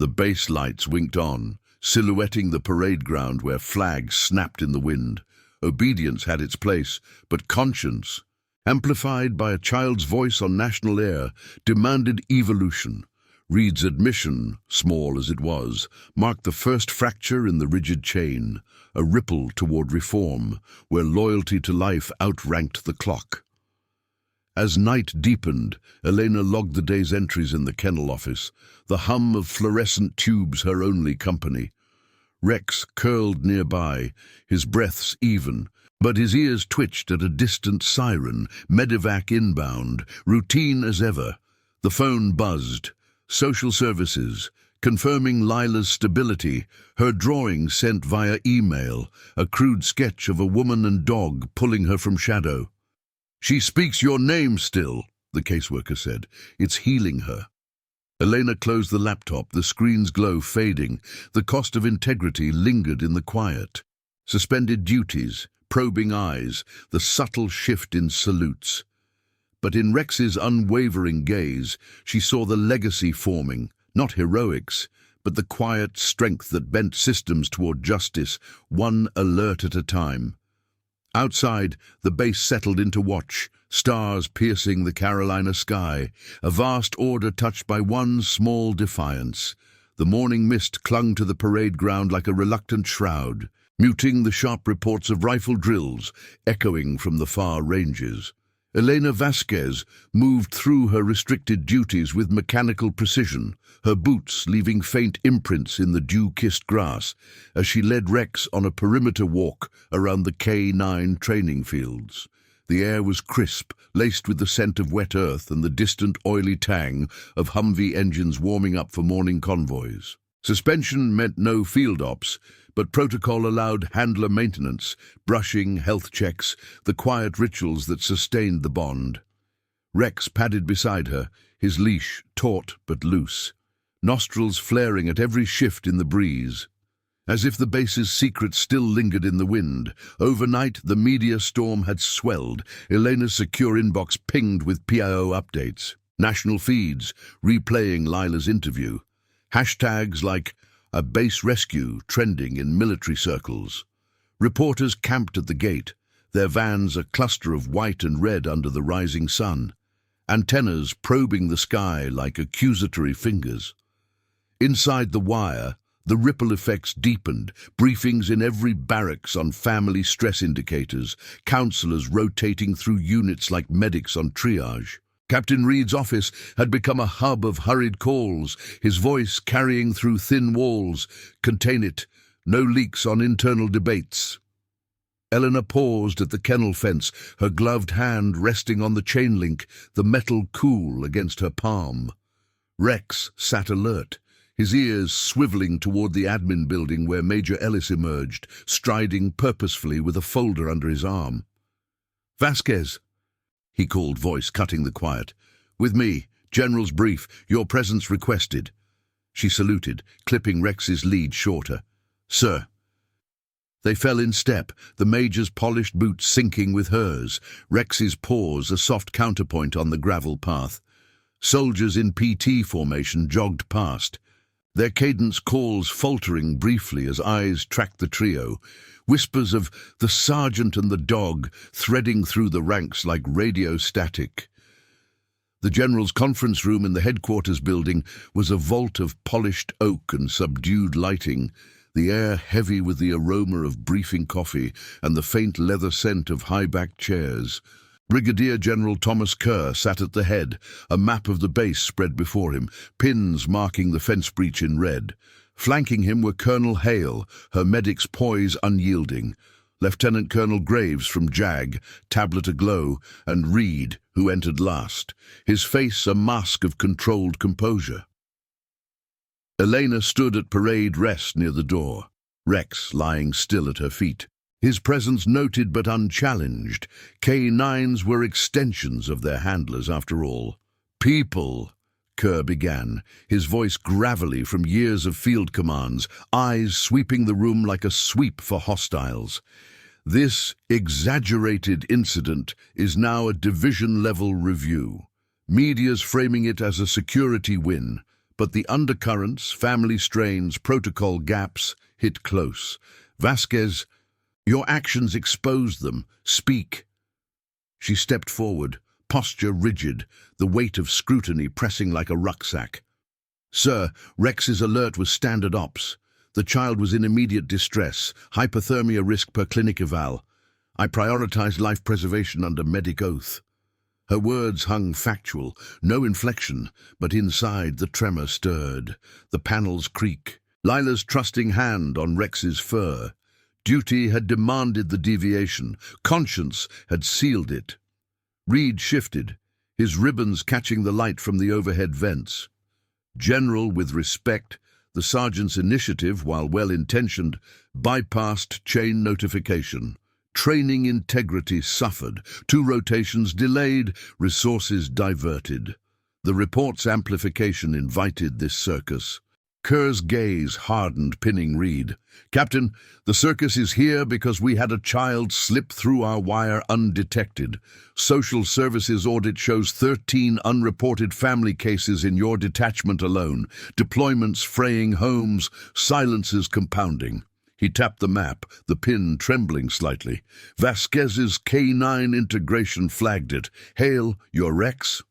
The base lights winked on, silhouetting the parade ground where flags snapped in the wind. Obedience had its place, but conscience, amplified by a child's voice on national air, demanded evolution. Reed's admission, small as it was, marked the first fracture in the rigid chain, a ripple toward reform, where loyalty to life outranked the clock. As night deepened, Elena logged the day's entries in the kennel office, the hum of fluorescent tubes her only company. Rex curled nearby, his breaths even, but his ears twitched at a distant siren, medevac inbound, routine as ever. The phone buzzed. Social services, confirming Lila's stability, her drawing sent via email, a crude sketch of a woman and dog pulling her from shadow. She speaks your name still, the caseworker said. It's healing her. Elena closed the laptop, the screen's glow fading. The cost of integrity lingered in the quiet. Suspended duties, probing eyes, the subtle shift in salutes. But in Rex's unwavering gaze, she saw the legacy forming, not heroics, but the quiet strength that bent systems toward justice, one alert at a time. Outside, the base settled into watch, stars piercing the Carolina sky, a vast order touched by one small defiance. The morning mist clung to the parade ground like a reluctant shroud, muting the sharp reports of rifle drills echoing from the far ranges. Elena Vasquez moved through her restricted duties with mechanical precision, her boots leaving faint imprints in the dew-kissed grass as she led Rex on a perimeter walk around the K9 training fields. The air was crisp, laced with the scent of wet earth and the distant oily tang of Humvee engines warming up for morning convoys. Suspension meant no field ops, but protocol allowed handler maintenance, brushing, health checks, the quiet rituals that sustained the bond. Rex padded beside her, his leash taut but loose, nostrils flaring at every shift in the breeze. As if the base's secrets still lingered in the wind, overnight the media storm had swelled, Elena's secure inbox pinged with PIO updates, national feeds replaying Lila's interview, hashtags like a base rescue trending in military circles. Reporters camped at the gate, their vans a cluster of white and red under the rising sun, antennas probing the sky like accusatory fingers. Inside the wire, the ripple effects deepened, briefings in every barracks on family stress indicators, counselors rotating through units like medics on triage. Captain Reed's office had become a hub of hurried calls, his voice carrying through thin walls. Contain it. No leaks on internal debates. Eleanor paused at the kennel fence, her gloved hand resting on the chain link, the metal cool against her palm. Rex sat alert, his ears swiveling toward the admin building where Major Ellis emerged, striding purposefully with a folder under his arm. Vasquez, he called, voice cutting the quiet. With me, General's brief, your presence requested. She saluted, clipping Rex's lead shorter. Sir. They fell in step, the Major's polished boots syncing with hers, Rex's paws a soft counterpoint on the gravel path. Soldiers in PT formation jogged past, their cadence calls faltering briefly as eyes tracked the trio, whispers of the sergeant and the dog threading through the ranks like radio static. The general's conference room in the headquarters building was a vault of polished oak and subdued lighting, the air heavy with the aroma of briefing coffee and the faint leather scent of high-backed chairs. Brigadier General Thomas Kerr sat at the head, a map of the base spread before him, pins marking the fence breach in red. Flanking him were Colonel Hale, her medic's poise unyielding, Lieutenant Colonel Graves from JAG, tablet aglow, and Reed, who entered last, his face a mask of controlled composure. Elena stood at parade rest near the door, Rex lying still at her feet. His presence noted but unchallenged. K9s were extensions of their handlers after all. People, Kerr began, his voice gravelly from years of field commands, eyes sweeping the room like a sweep for hostiles. This exaggerated incident is now a division-level review. Media's framing it as a security win, but the undercurrents, family strains, protocol gaps hit close. Vasquez, your actions expose them. Speak. She stepped forward, posture rigid, the weight of scrutiny pressing like a rucksack. Sir, Rex's alert was standard ops. The child was in immediate distress, hypothermia risk per clinic eval. I prioritized life preservation under medic oath. Her words hung factual, no inflection, but inside the tremor stirred, the panels creak. Lila's trusting hand on Rex's fur. Duty had demanded the deviation, conscience had sealed it. Reed shifted, his ribbons catching the light from the overhead vents. General with respect, the sergeant's initiative, while well-intentioned, bypassed chain notification. Training integrity suffered, 2 rotations delayed, resources diverted. The report's amplification invited this circus. Kerr's gaze hardened, pinning Reed. Captain, the circus is here because we had a child slip through our wire undetected. Social Services audit shows 13 unreported family cases in your detachment alone. Deployments fraying homes, silences compounding. He tapped the map, the pin trembling slightly. Vasquez's K9 integration flagged it. Hale, your Rex?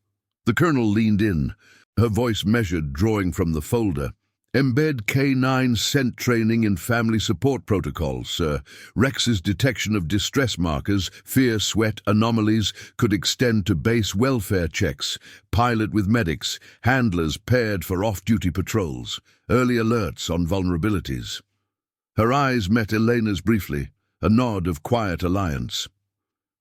The colonel leaned in, her voice measured, drawing from the folder. Embed K9 scent training in family support protocols, sir. Rex's detection of distress markers, fear, sweat, anomalies could extend to base welfare checks, pilot with medics, handlers paired for off-duty patrols, early alerts on vulnerabilities. Her eyes met Elena's briefly, a nod of quiet alliance.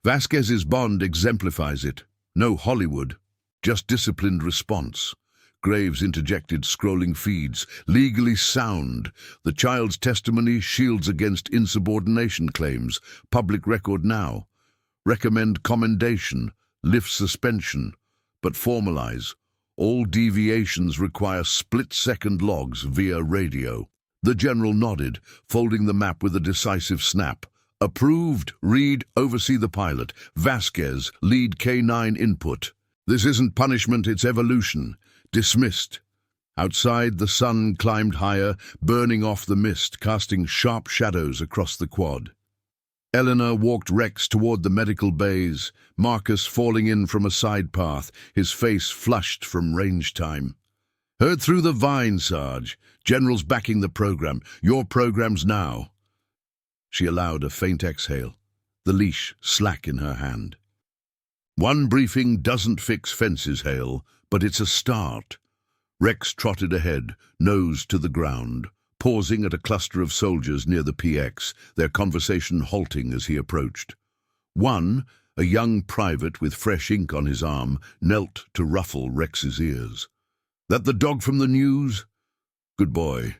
Vasquez's bond exemplifies it. No Hollywood, just disciplined response. Graves interjected, scrolling feeds. Legally sound. The child's testimony shields against insubordination claims. Public record now. Recommend commendation. Lift suspension. But formalize. All deviations require split-second logs via radio. The general nodded, folding the map with a decisive snap. Approved. Reed, oversee the pilot. Vasquez, lead K9 input. This isn't punishment, it's evolution. Dismissed. Outside, the sun climbed higher, burning off the mist, casting sharp shadows across the quad. Eleanor walked Rex toward the medical bays, Marcus falling in from a side path, his face flushed from range time. Heard through the vine, Sarge. General's backing the program. Your program's now. She allowed a faint exhale, the leash slack in her hand. One briefing doesn't fix fences, Hale, but it's a start. Rex trotted ahead, nose to the ground, pausing at a cluster of soldiers near the PX, their conversation halting as he approached. One, a young private with fresh ink on his arm, knelt to ruffle Rex's ears. That the dog from the news? Good boy.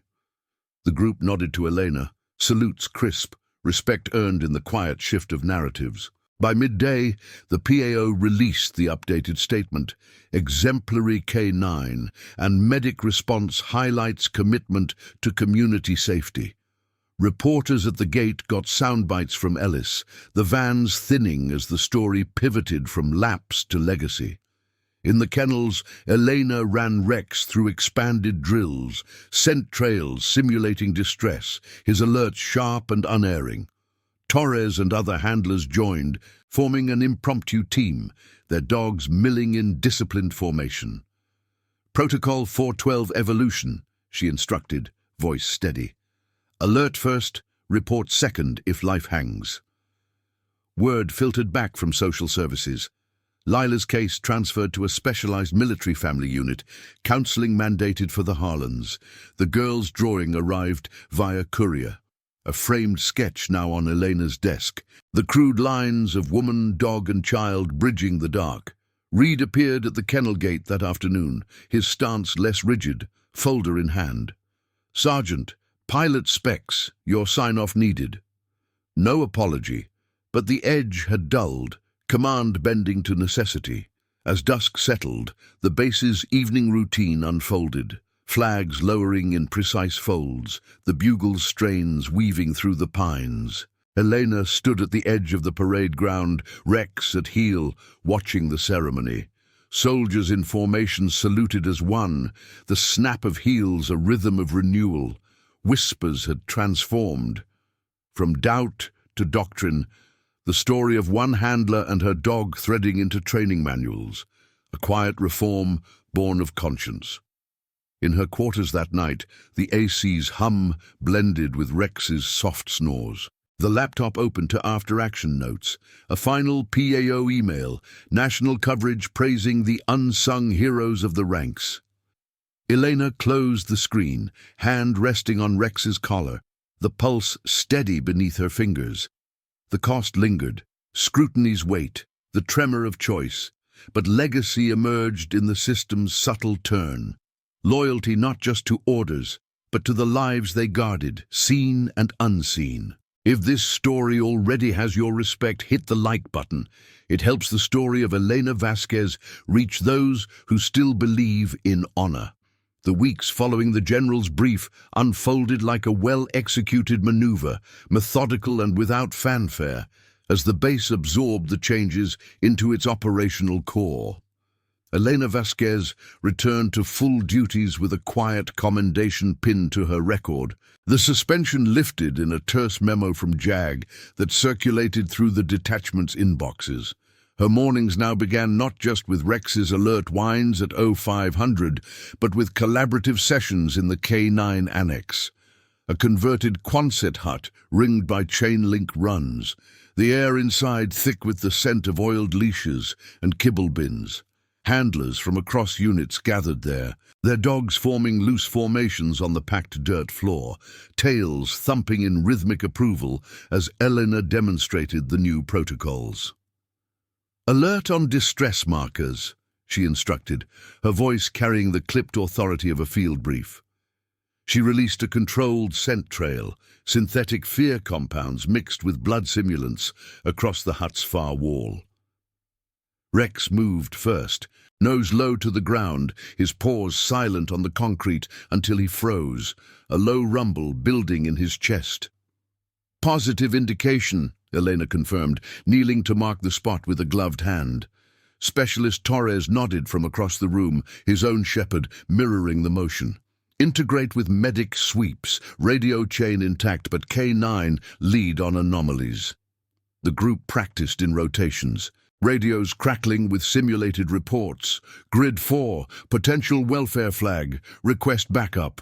The group nodded to Elena, salutes crisp, respect earned in the quiet shift of narratives. By midday, the PAO released the updated statement, Exemplary K9, and medic response highlights commitment to community safety. Reporters at the gate got soundbites from Ellis, the vans thinning as the story pivoted from lapse to legacy. In the kennels, Elena ran Rex through expanded drills, scent trails simulating distress, his alerts sharp and unerring. Torres and other handlers joined, forming an impromptu team, their dogs milling in disciplined formation. "Protocol 412 evolution," she instructed, voice steady. "Alert first, report second if life hangs." Word filtered back from social services. Lila's case transferred to a specialized military family unit, counseling mandated for the Harlans. The girl's drawing arrived via courier, a framed sketch now on Elena's desk, the crude lines of woman, dog and child bridging the dark. Reed appeared at the kennel gate that afternoon, his stance less rigid, folder in hand. "Sergeant, pilot specs, your sign-off needed." No apology, but the edge had dulled, command bending to necessity. As dusk settled, the base's evening routine unfolded, flags lowering in precise folds, the bugle's strains weaving through the pines. Elena stood at the edge of the parade ground, Rex at heel, watching the ceremony. Soldiers in formation saluted as one, the snap of heels a rhythm of renewal. Whispers had transformed. From doubt to doctrine, the story of one handler and her dog threading into training manuals, a quiet reform born of conscience. In her quarters that night, the AC's hum blended with Rex's soft snores. The laptop opened to after-action notes, a final PAO email, national coverage praising the unsung heroes of the ranks. Elena closed the screen, hand resting on Rex's collar, the pulse steady beneath her fingers. The cost lingered, scrutiny's weight, the tremor of choice, but legacy emerged in the system's subtle turn. Loyalty not just to orders, but to the lives they guarded, seen and unseen. If this story already has your respect, hit the like button. It helps the story of Elena Vasquez reach those who still believe in honor. The weeks following the general's brief unfolded like a well-executed maneuver, methodical and without fanfare, as the base absorbed the changes into its operational core. Elena Vasquez returned to full duties with a quiet commendation pinned to her record. The suspension lifted in a terse memo from JAG that circulated through the detachment's inboxes. Her mornings now began not just with Rex's alert whines at 0500, but with collaborative sessions in the K9 annex. A converted Quonset hut ringed by chain-link runs, the air inside thick with the scent of oiled leashes and kibble bins. Handlers from across units gathered there, their dogs forming loose formations on the packed dirt floor, tails thumping in rhythmic approval as Elena demonstrated the new protocols. "Alert on distress markers," she instructed, her voice carrying the clipped authority of a field brief. She released a controlled scent trail, synthetic fear compounds mixed with blood simulants, across the hut's far wall. Rex moved first, nose low to the ground, his paws silent on the concrete until he froze, a low rumble building in his chest. "Positive indication," Elena confirmed, kneeling to mark the spot with a gloved hand. Specialist Torres nodded from across the room, his own shepherd mirroring the motion. "Integrate with medic sweeps, radio chain intact, but K9 lead on anomalies." The group practiced in rotations, radios crackling with simulated reports. "Grid 4, potential welfare flag, request backup."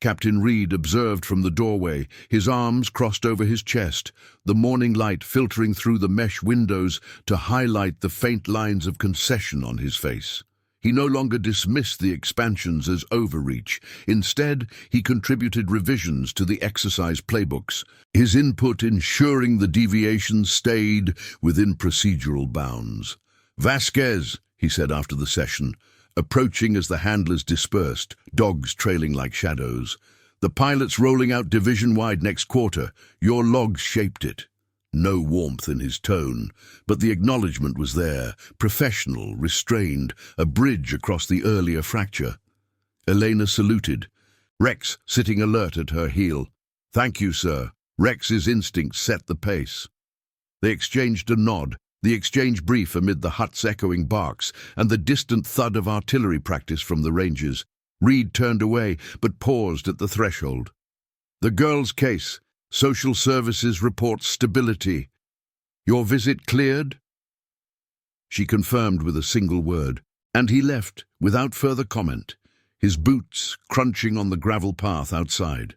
Captain Reed observed from the doorway, his arms crossed over his chest, the morning light filtering through the mesh windows to highlight the faint lines of concession on his face. He no longer dismissed the expansions as overreach. Instead, he contributed revisions to the exercise playbooks, his input ensuring the deviations stayed within procedural bounds. "Vasquez," he said after the session, approaching as the handlers dispersed, dogs trailing like shadows. "The pilot's rolling out division-wide next quarter. Your logs shaped it." No warmth in his tone, but the acknowledgement was there, professional, restrained, a bridge across the earlier fracture. Elena saluted, Rex sitting alert at her heel. "Thank you, sir." Rex's instincts set the pace. They exchanged a nod, the exchange brief amid the hut's echoing barks and the distant thud of artillery practice from the ranges. Reed turned away, but paused at the threshold. "The girl's case. Social services reports stability. Your visit cleared?" She confirmed with a single word, and he left without further comment, his boots crunching on the gravel path outside.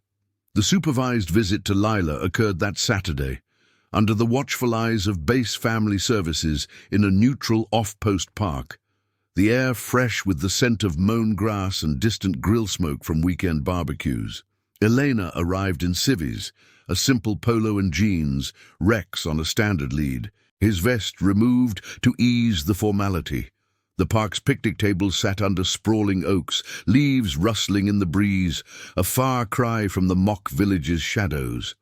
The supervised visit to Lila occurred that Saturday, under the watchful eyes of base family services in a neutral off-post park, the air fresh with the scent of mown grass and distant grill smoke from weekend barbecues. Elena arrived in civvies, a simple polo and jeans, Rex on a standard lead, his vest removed to ease the formality. The park's picnic tables sat under sprawling oaks, leaves rustling in the breeze, a far cry from the mock village's shadows.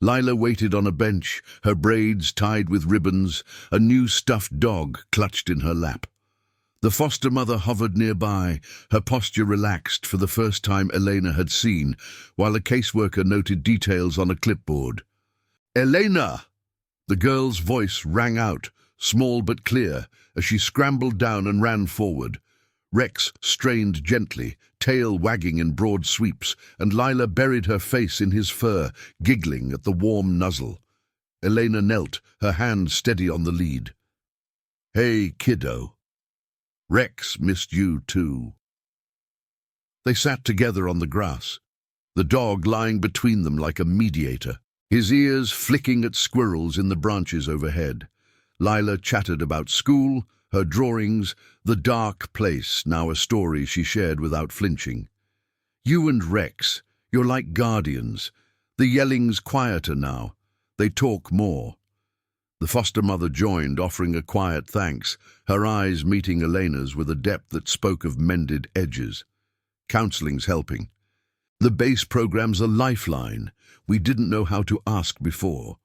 Lila waited on a bench, her braids tied with ribbons, a new stuffed dog clutched in her lap. The foster mother hovered nearby, her posture relaxed for the first time Elena had seen, while a caseworker noted details on a clipboard. "Elena!" The girl's voice rang out, small but clear, as she scrambled down and ran forward. Rex strained gently, tail wagging in broad sweeps, and Lila buried her face in his fur, giggling at the warm nuzzle. Elena knelt, her hand steady on the lead. "Hey, kiddo. Rex missed you too." They sat together on the grass, the dog lying between them like a mediator, his ears flicking at squirrels in the branches overhead. Lila chattered about school, her drawings, the dark place, now a story she shared without flinching. "You and Rex, you're like guardians. The yelling's quieter now. They talk more." The foster mother joined, offering a quiet thanks, her eyes meeting Elena's with a depth that spoke of mended edges. "Counseling's helping. The base program's a lifeline. We didn't know how to ask before."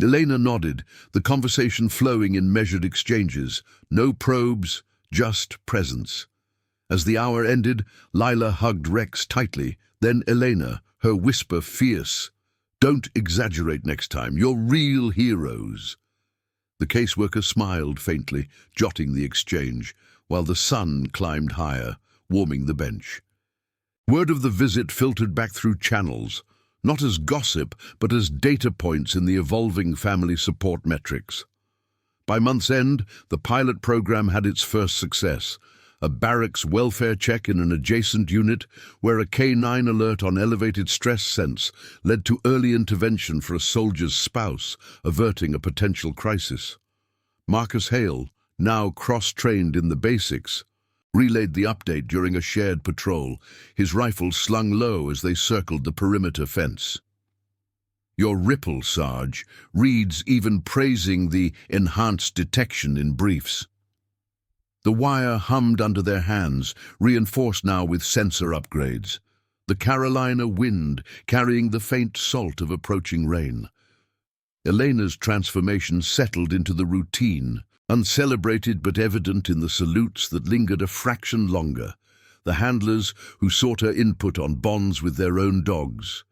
Elena nodded, the conversation flowing in measured exchanges, no probes, just presence. As the hour ended, Lila hugged Rex tightly, then Elena, her whisper fierce. "Don't exaggerate next time, you're real heroes." The caseworker smiled faintly, jotting the exchange, while the sun climbed higher, warming the bench. Word of the visit filtered back through channels, not as gossip, but as data points in the evolving family support metrics. By month's end, the pilot program had its first success, a barracks welfare check in an adjacent unit where a K9 alert on elevated stress sense led to early intervention for a soldier's spouse, averting a potential crisis. Marcus Hale, now cross-trained in the basics, relayed the update during a shared patrol, his rifle slung low as they circled the perimeter fence. "Your ripple, Sarge," Reed's even praising the enhanced detection in briefs. The wire hummed under their hands, reinforced now with sensor upgrades. The Carolina wind carrying the faint salt of approaching rain. Elena's transformation settled into the routine, uncelebrated but evident in the salutes that lingered a fraction longer, the handlers who sought her input on bonds with their own dogs.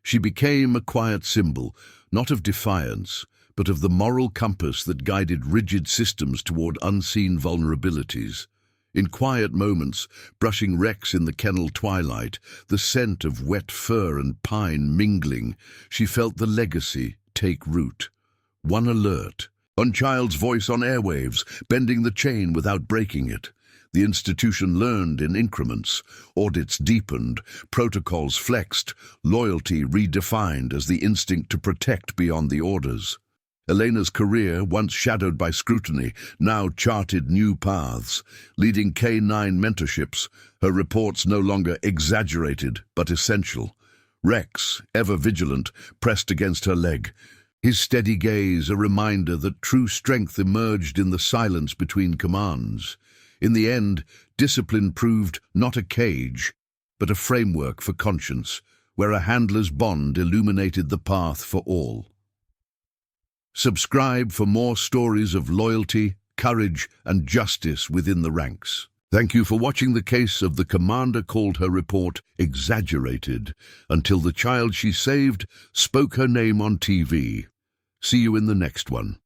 She became a quiet symbol, not of defiance, but of the moral compass that guided rigid systems toward unseen vulnerabilities. In quiet moments, brushing Rex in the kennel twilight, the scent of wet fur and pine mingling, she felt the legacy take root. One alert, one child's voice on airwaves, bending the chain without breaking it. The institution learned in increments, audits deepened, protocols flexed, loyalty redefined as the instinct to protect beyond the orders. Elena's career, once shadowed by scrutiny, now charted new paths, leading K9 mentorships, her reports no longer exaggerated but essential. Rex, ever vigilant, pressed against her leg, his steady gaze a reminder that true strength emerged in the silence between commands. In the end, discipline proved not a cage, but a framework for conscience, where a handler's bond illuminated the path for all. Subscribe for more stories of loyalty, courage, and justice within the ranks. Thank you for watching the case of the commander called her report exaggerated until the child she saved spoke her name on TV. See you in the next one.